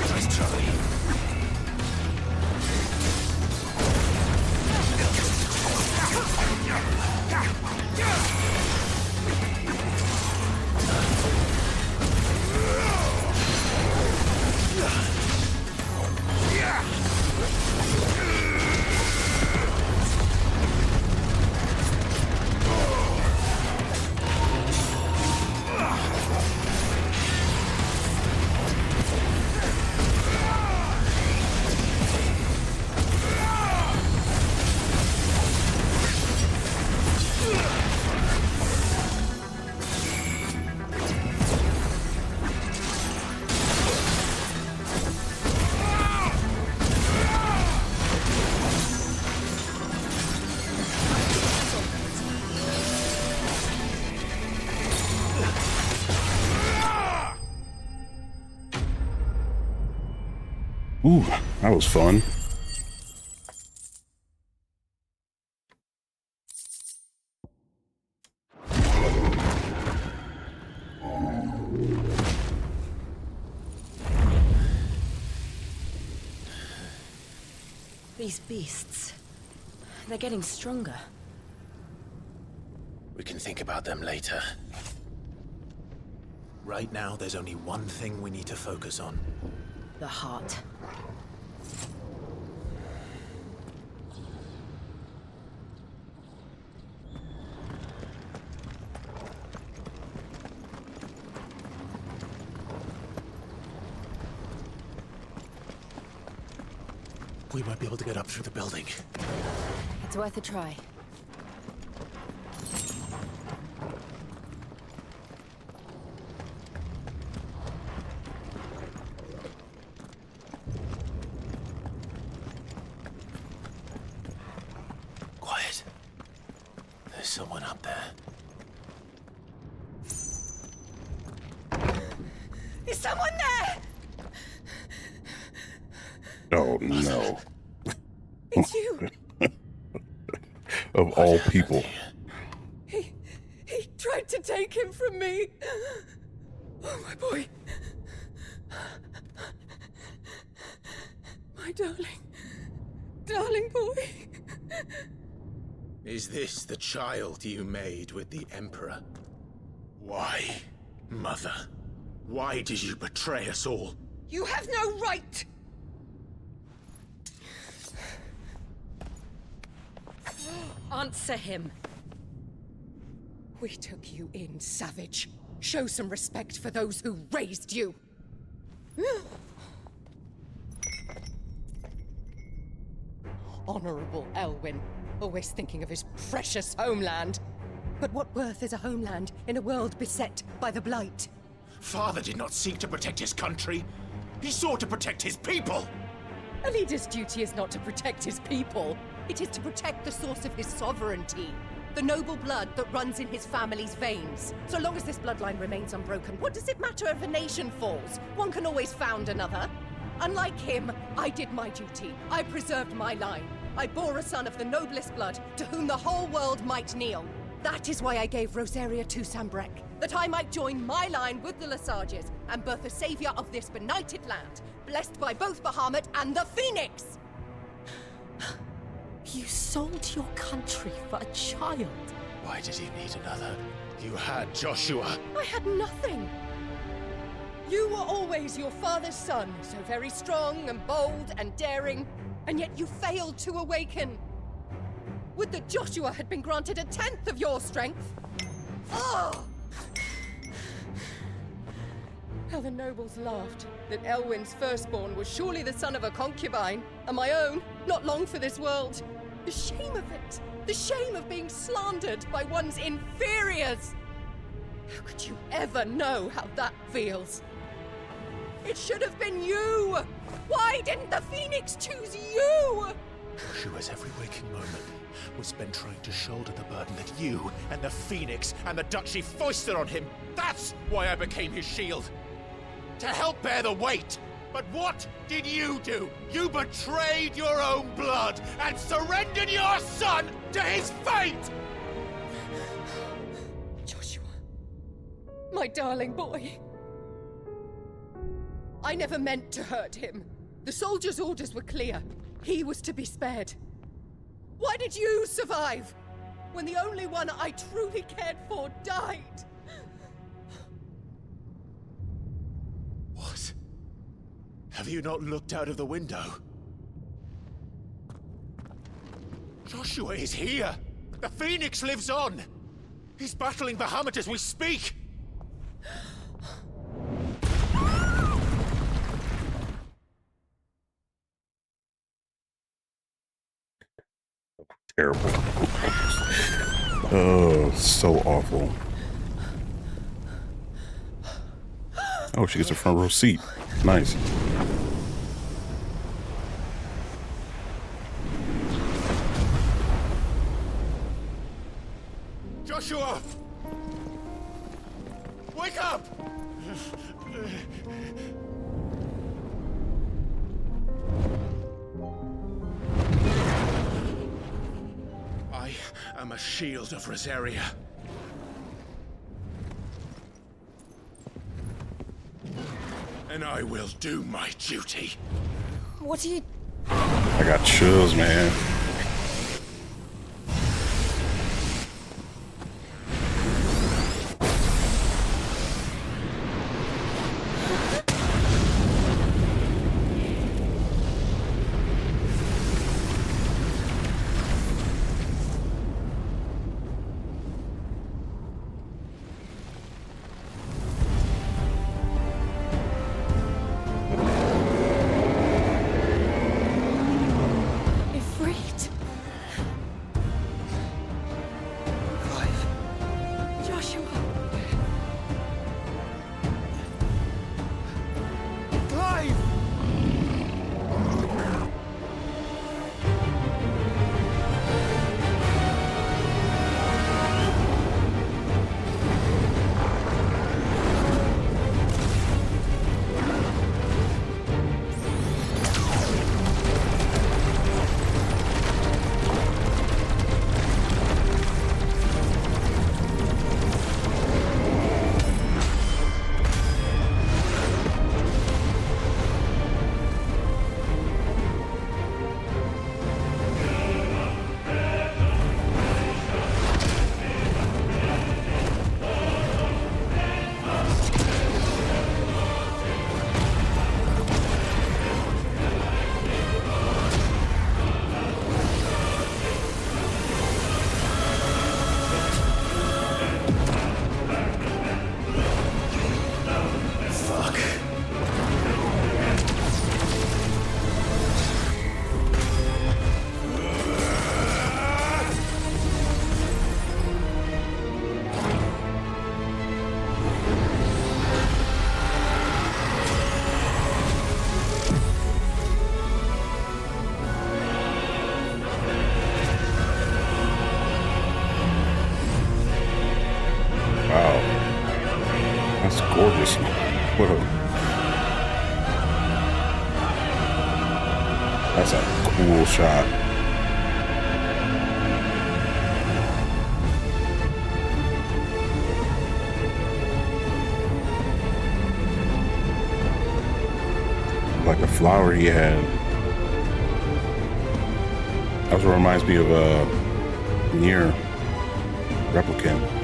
Nice try. Ooh, that was fun. These beasts, they're getting stronger. We can think about them later. Right now, there's only one thing we need to focus on. The heart. We might be able to get up through the building. It's worth a try. Quiet. There's someone up there. Is someone there? Oh no. It's you. Of all people. He tried to take him from me. Oh, my boy. My darling boy. Is this the child you made with the Emperor? Why, Mother? Why did you betray us all? You have no right. Answer him. We took you in, savage. Show some respect for those who raised you. Honorable Elwyn, always thinking of his precious homeland. But what worth is a homeland in a world beset by the Blight? Father did not seek to protect his country. He sought to protect his people. A leader's duty is not to protect his people. It is to protect the source of his sovereignty. The noble blood that runs in his family's veins. So long as this bloodline remains unbroken, what does it matter if a nation falls? One can always found another. Unlike him, I did my duty. I preserved my line. I bore a son of the noblest blood, to whom the whole world might kneel. That is why I gave Rosaria to Sambrek, that I might join my line with the Lesages and birth a savior of this benighted land, blessed by both Bahamut and the Phoenix! You sold your country for a child. Why did he need another? You had Joshua. I had nothing. You were always your father's son, so very strong and bold and daring, and yet you failed to awaken. Would that Joshua had been granted 1/10 of your strength? Oh! How the nobles laughed that Elwyn's firstborn was surely the son of a concubine, and my own, not long for this world. The shame of it! The shame of being slandered by one's inferiors! How could you ever know how that feels? It should have been you! Why didn't the Phoenix choose you? Joshua's every waking moment was spent trying to shoulder the burden that you and the Phoenix and the Duchy foisted on him. That's why I became his shield. To help bear the weight. But what did you do? You betrayed your own blood and surrendered your son to his fate! Joshua. My darling boy. I never meant to hurt him. The soldiers' orders were clear. He was to be spared. Why did you survive when the only one I truly cared for died? What? Have you not looked out of the window? Joshua is here! The Phoenix lives on! He's battling Bahamut as we speak! Terrible. Oh, so awful. Oh, she gets a front row seat. Nice. Joshua! Wake up! I am a shield of Rosaria. And I will do my duty. What are you... I got chills, man. Gorgeous. What a... That's a cool shot. Like the flower he had. That's what reminds me of Nier Replicant.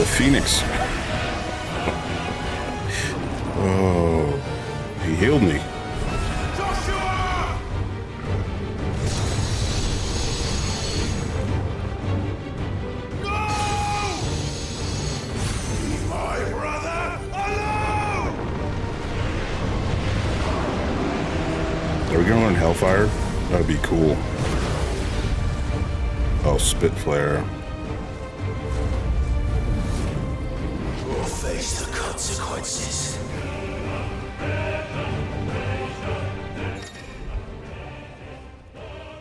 the Phoenix. Oh, he healed me. Are we gonna learn Hellfire? That'd be cool. Oh, Spitflare. We'll face the consequences.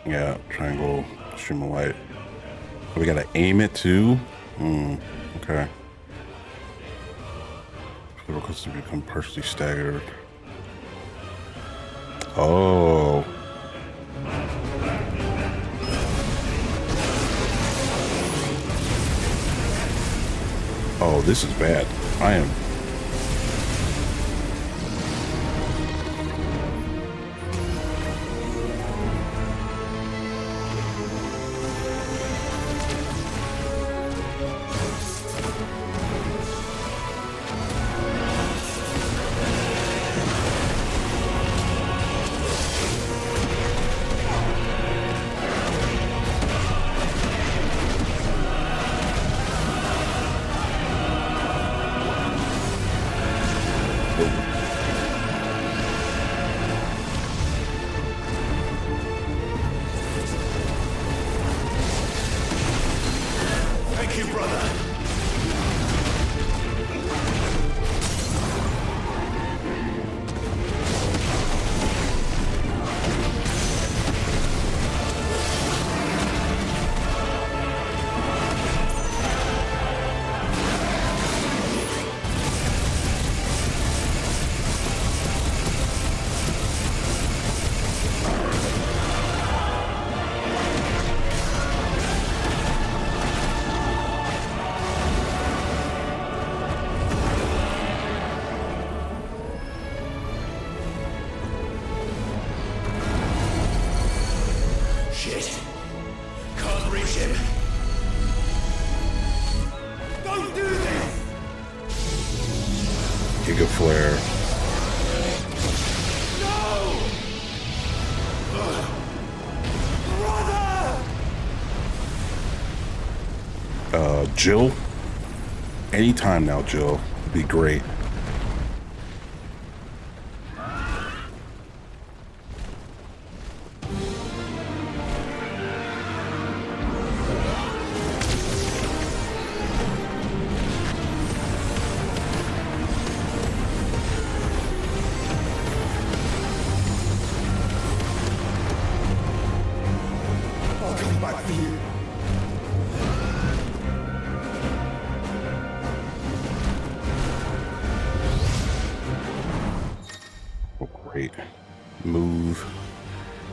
Yeah, triangle, stream of light. We gotta aim it too? Okay. It'll cause to become partially staggered. Oh. Oh, this is bad. I am. Thank you, brother. Shit. Can't reach him. Don't do this! Giga Flare. Jill. Anytime now, Jill. Would be great. I'll come back for you. Oh, great. Move.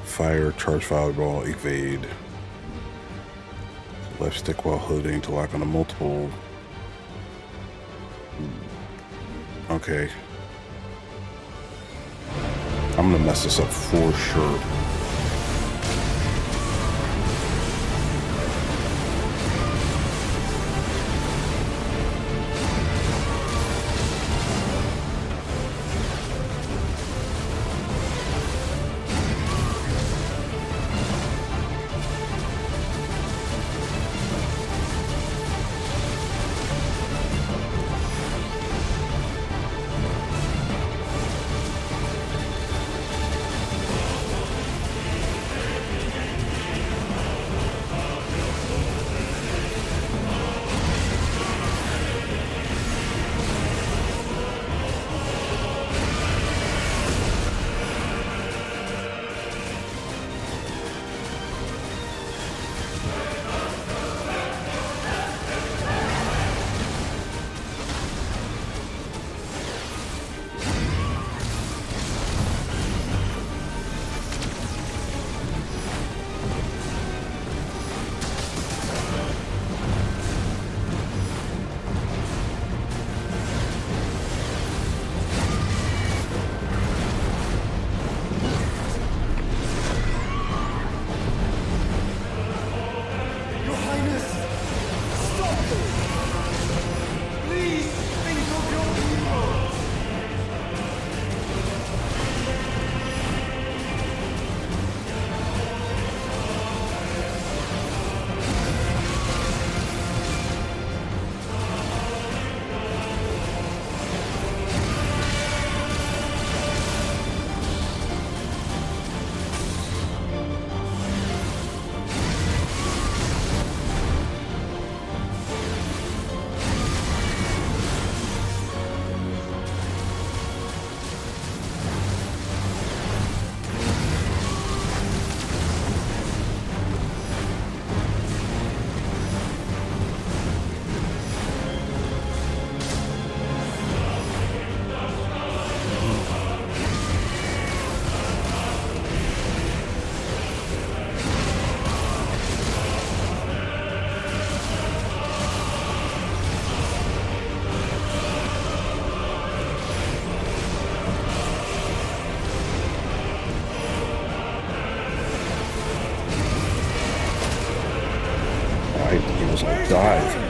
Fire, charge fireball, evade. Left stick while holding to lock on a multiple. Okay. I'm gonna mess this up for sure. Dive.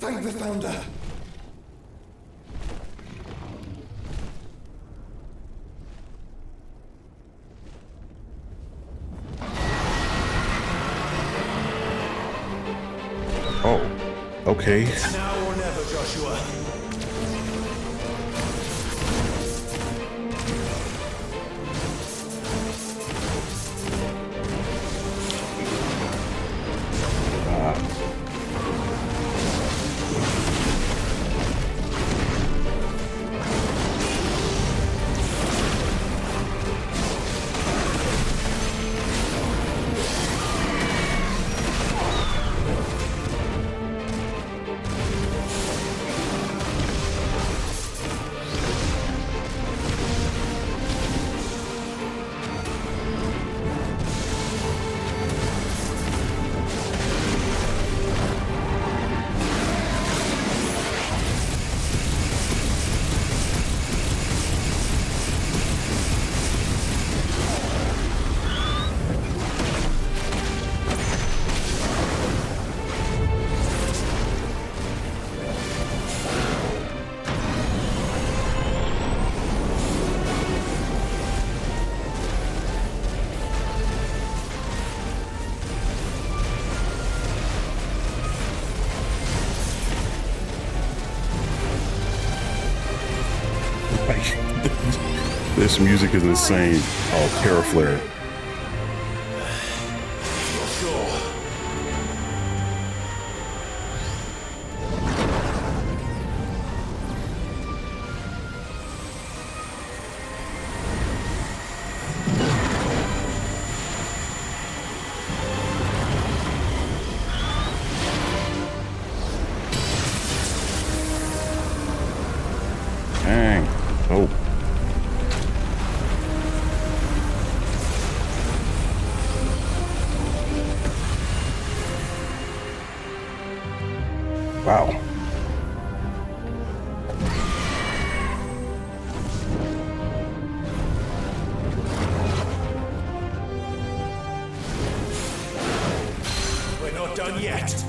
Thank the Founder! Oh, okay. It's now or never, Joshua. This music is insane. Oh, Terra Flare. done yet.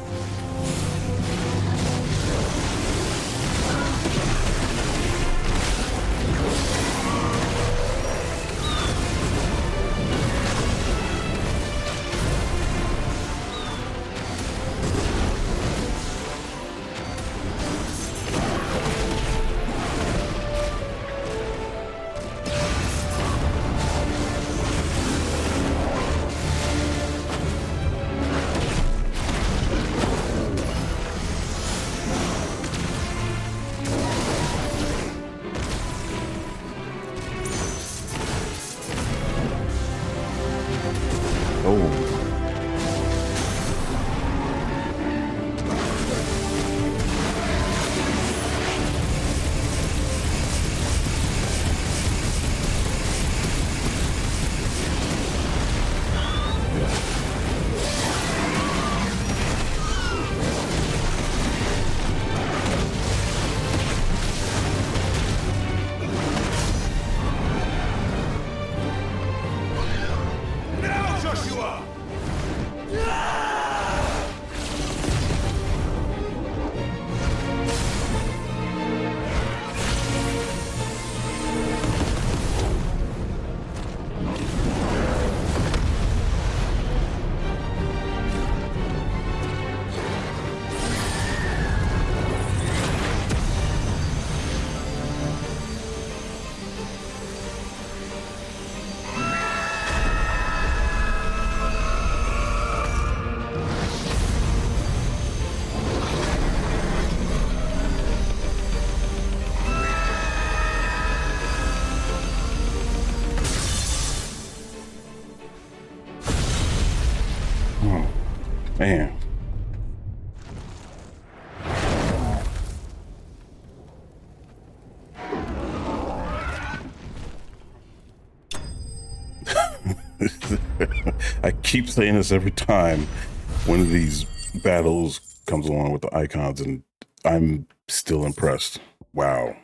Man. I keep saying this every time one of these battles comes along with the icons, and I'm still impressed. Wow.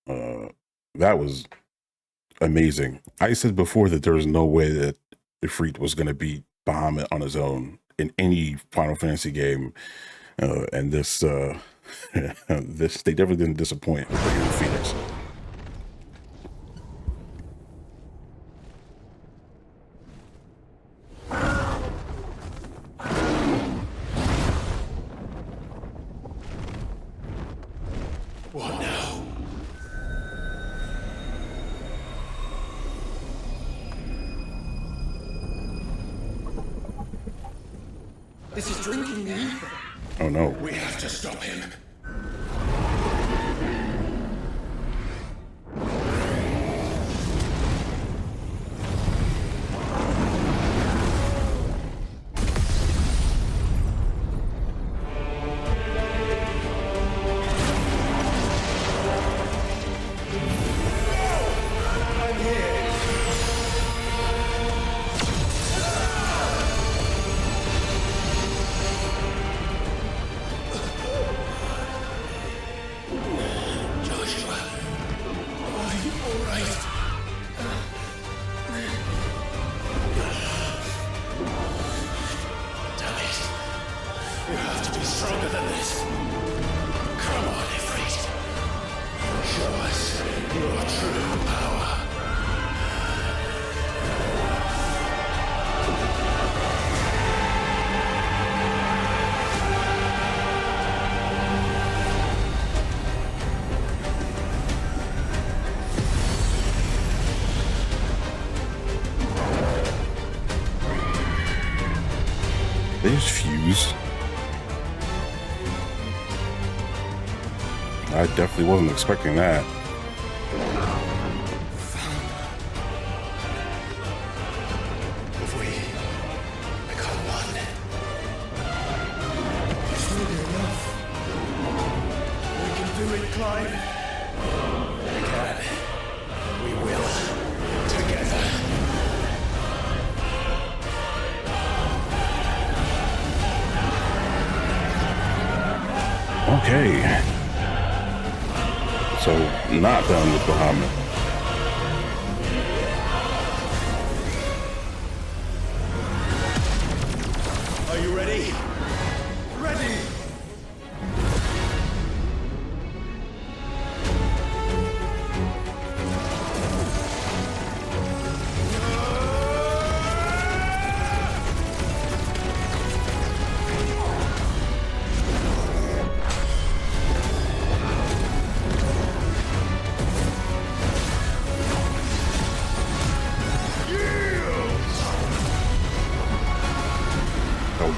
That was amazing. I said before that there was no way that Ifrit was going to beat Bahamut on his own in any Final Fantasy game, and this they definitely didn't disappoint with bringing in Phoenix. What now? This is drinking the ether. Oh no. We have to stop him. They just fuse. I definitely wasn't expecting that. If we become one, this will be enough. We can do it, Clive. We can. We will. Together. Okay. So, not done with Bahamut.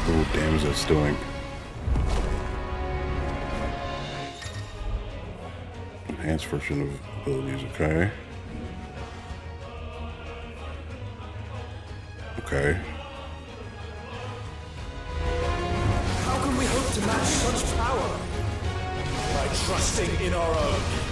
little damage that's doing. Enhanced version of abilities, okay. Okay. How can we hope to match such power? By trusting in our own.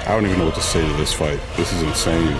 I don't even know what to say to this fight. This is insane.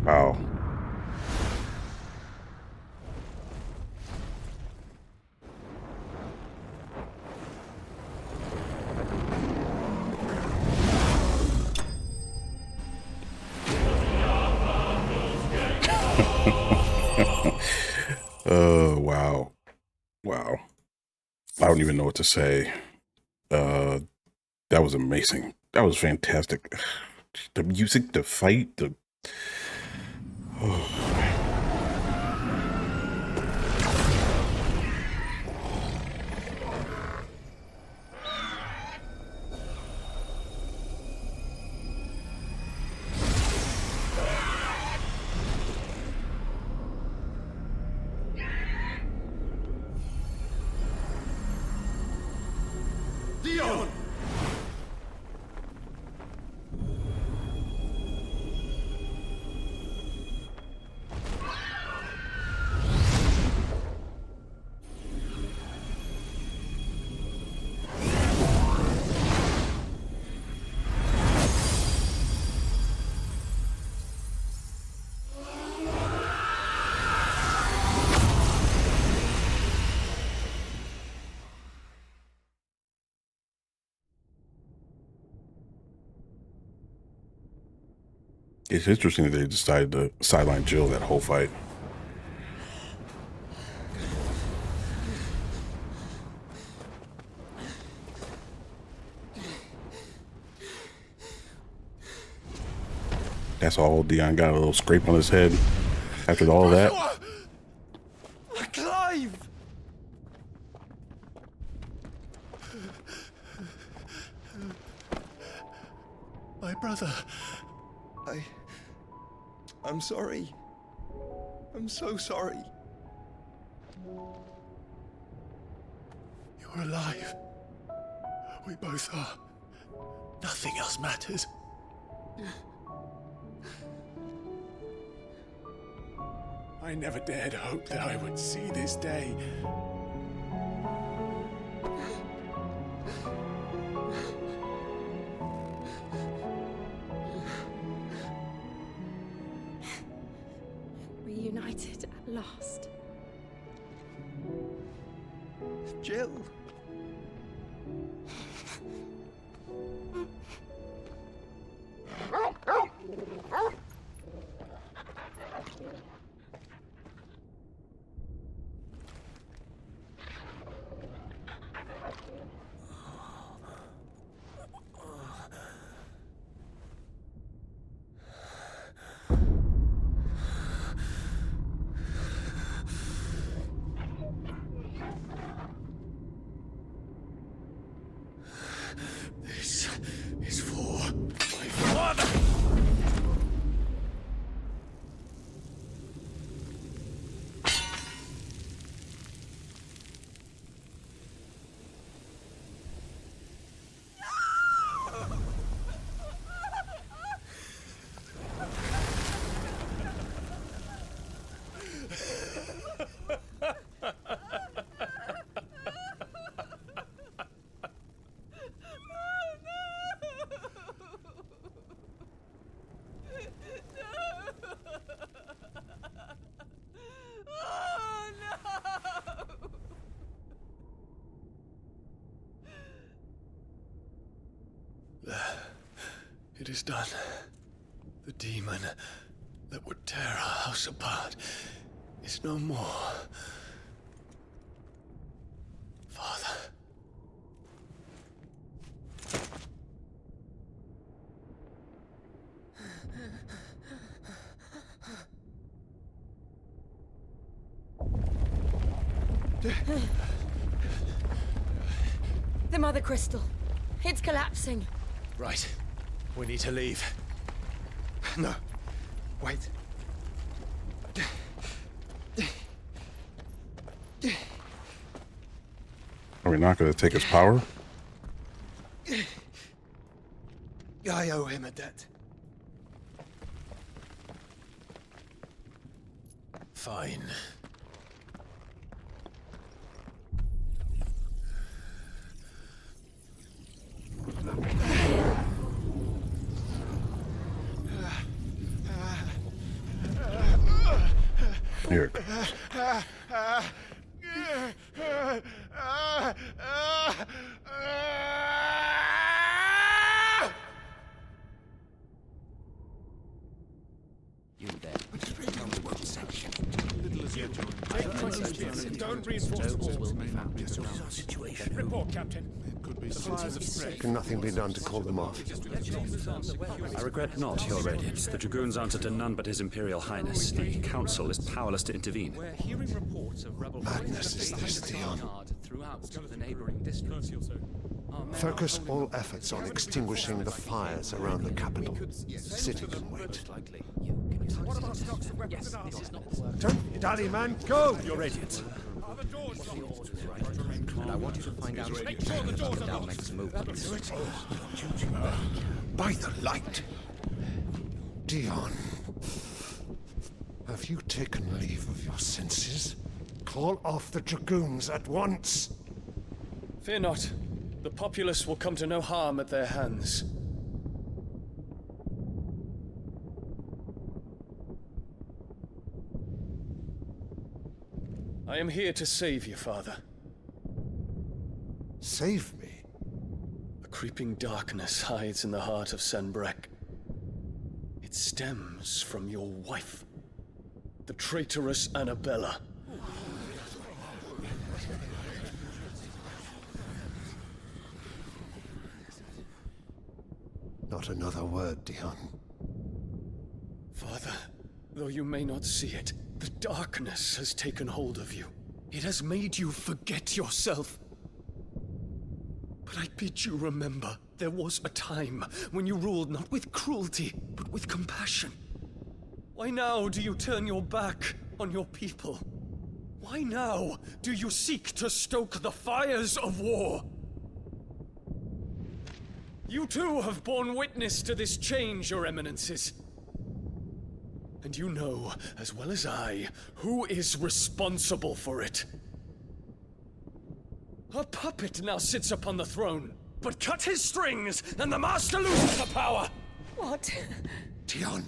Wow. Wow. Wow. I don't even know what to say. That was amazing. That was fantastic. The music, the fight, the... Oh. Dion! It's interesting that they decided to sideline Jill that whole fight. That's all. Dion got a little scrape on his head after all that. Clive! My brother. I'm sorry. I'm so sorry. You're alive. We both are. Nothing else matters. I never dared hope that I would see this day. Reunited at last. Jill. This is for my father. It is done. The demon that would tear our house apart is no more. Father. The Mother Crystal. It's collapsing. Right. We need to leave. No. Wait. Are we not going to take his power? I owe him a debt. Fine. Here it goes. You there. Don't reinforce will be found. situation. Report, Captain. The fires have spread. Can nothing be done to call them off? I regret not, Your Radiance. The Dragoons answer to none but His Imperial Highness. The Council is powerless to intervene. We're hearing reports of rebel Madness is this, Dion. throughout the neighboring districts. Focus all efforts on extinguishing the fires around the capital. City can wait. Don't dally, man. Go! Your Radiance. And I want you to find out the Dalmek's movements. By the light! Dion, have you taken leave of your senses? Call off the Dragoons at once! Fear not. The populace will come to no harm at their hands. I am here to save you, Father. Save me? A creeping darkness hides in the heart of Sanbreque. It stems from your wife, the traitorous Annabella. Not another word, Dion. Father, though you may not see it, the darkness has taken hold of you. It has made you forget yourself. But I bid you remember, there was a time when you ruled not with cruelty, but with compassion. Why now do you turn your back on your people? Why now do you seek to stoke the fires of war? You too have borne witness to this change, Your Eminences. And you know, as well as I, who is responsible for it. A puppet now sits upon the throne, but cut his strings, and the master loses the power! What? Dion,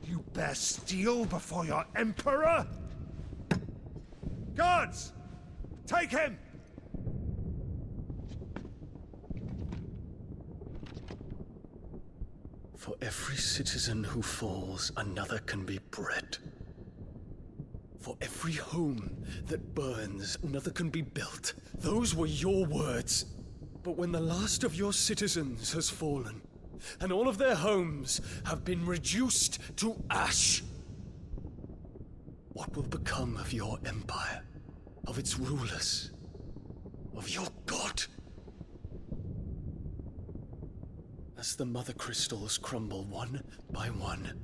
you bear steel before your emperor? Guards! Take him! For every citizen who falls, another can be bred. For every home that burns, another can be built. Those were your words. But when the last of your citizens has fallen, and all of their homes have been reduced to ash, what will become of your empire, of its rulers, of your god? As the Mother Crystals crumble one by one,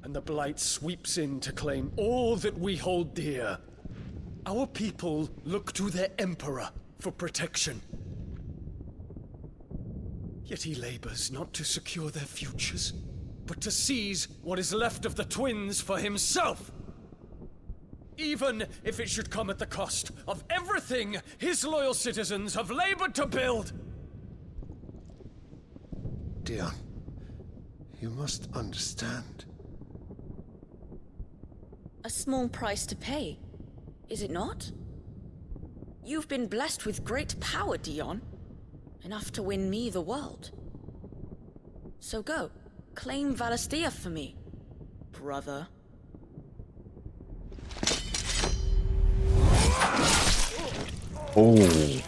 and the Blight sweeps in to claim all that we hold dear, our people look to their Emperor for protection. Yet he labors not to secure their futures, but to seize what is left of the twins for himself! Even if it should come at the cost of everything his loyal citizens have labored to build! Dion, you must understand. A small price to pay, is it not? You've been blessed with great power, Dion. Enough to win me the world. So go, claim Valisthea for me, brother. Oh.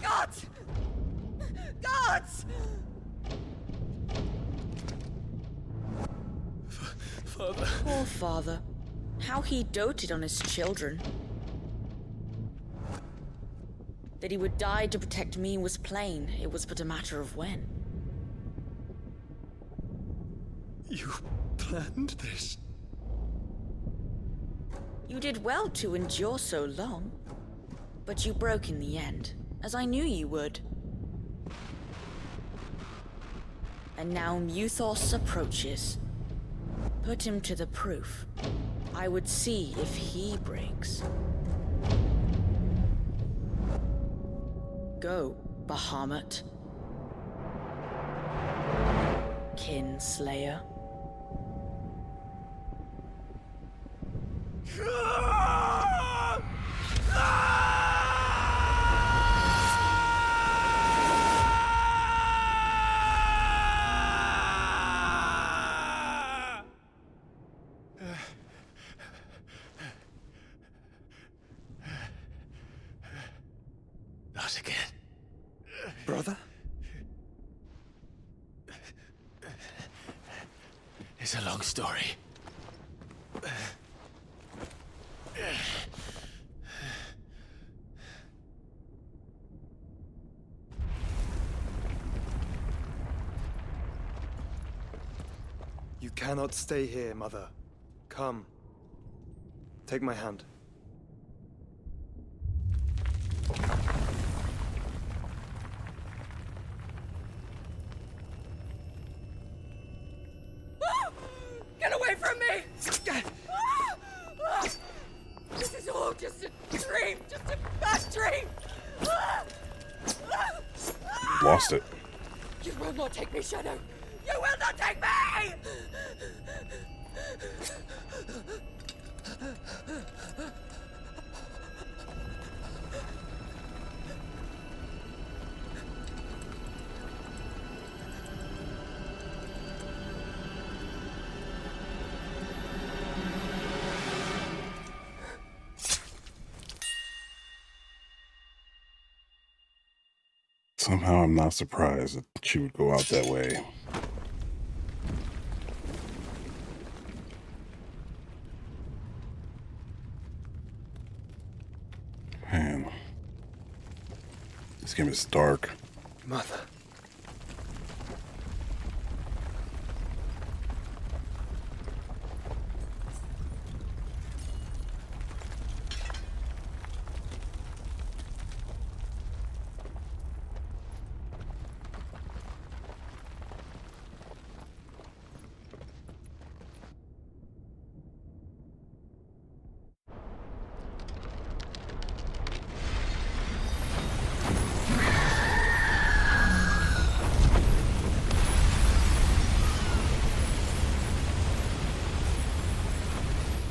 Gods! Gods! Father. Poor father. How he doted on his children. That he would die to protect me was plain. It was but a matter of when. You planned this? You did well to endure so long. But you broke in the end, as I knew you would. And now Muthos approaches. Put him to the proof. I would see if he breaks. Go, Bahamut. Kinslayer. Not again. Brother? It's a long story. You cannot stay here, Mother. Come. Take my hand. Get away from me! This is all just a dream, just a bad dream! Lost it. You will not take me, Shadow! You will not take me! Somehow I'm not surprised that she would go out that way. Man. This game is dark. Mother.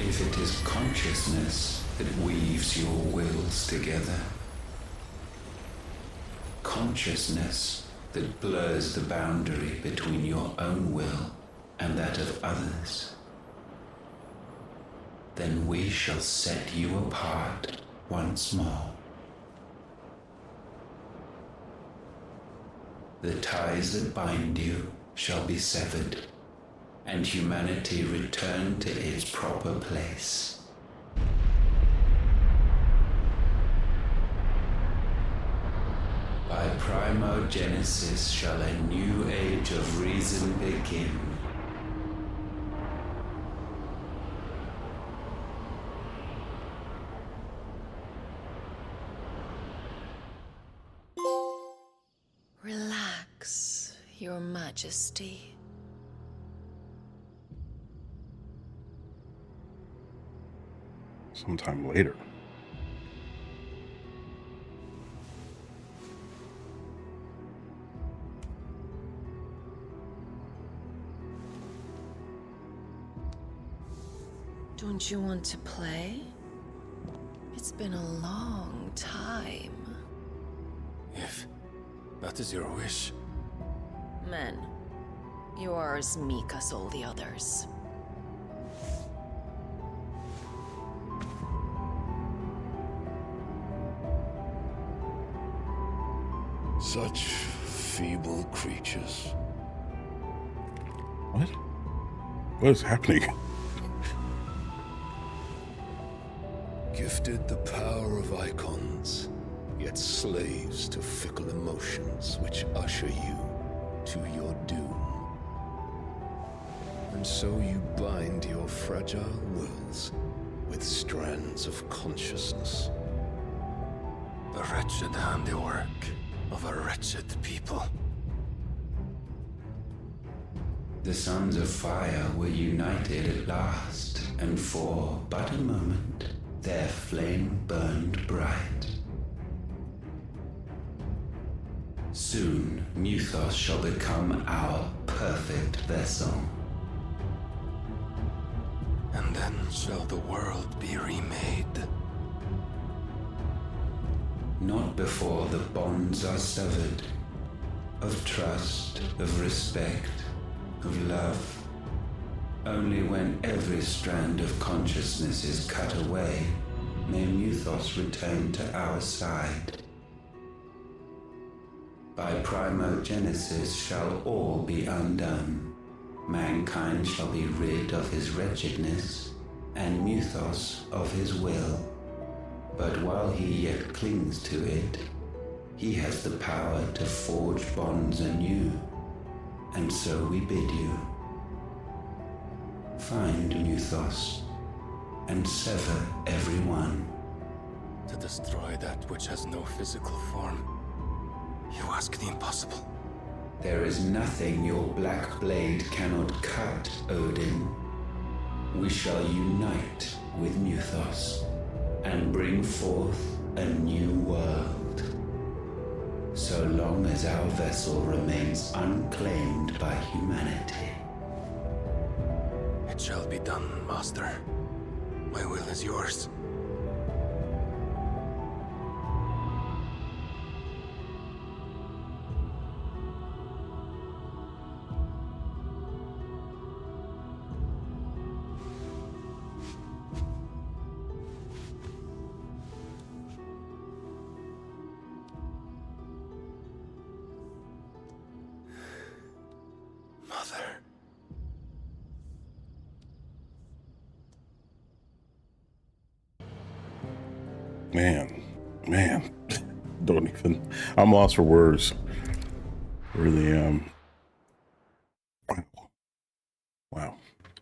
If it is consciousness that weaves your wills together, consciousness that blurs the boundary between your own will and that of others, then we shall set you apart once more. The ties that bind you shall be severed, and humanity return to its proper place. By primogenesis shall a new age of reason begin. Relax. Your Majesty. Sometime later. Don't you want to play? It's been a long time. If that is your wish. Men, you are as meek as all the others. Such feeble creatures. What? What is happening? Gifted the power of icons, yet slaves to fickle emotions which usher you to your doom. And so you bind your fragile wills with strands of consciousness. The wretched handiwork of a wretched people. The Sons of Fire were united at last, and for but a moment, their flame burned bright. Soon, Mythos shall become our perfect vessel. And then shall the world be remade. Not before the bonds are severed, of trust, of respect, of love. Only when every strand of consciousness is cut away, may Mythos return to our side. By primogenesis shall all be undone. Mankind shall be rid of his wretchedness, and Mythos of his will. But while he yet clings to it, he has the power to forge bonds anew. And so we bid you, find Mythos, and sever every one. To destroy that which has no physical form, you ask the impossible. There is nothing your black blade cannot cut, Odin. We shall unite with Mythos, and bring forth a new world. So long as our vessel remains unclaimed by humanity. It shall be done, Master. My will is yours. Man, don't even, I'm lost for words. Really am. Wow.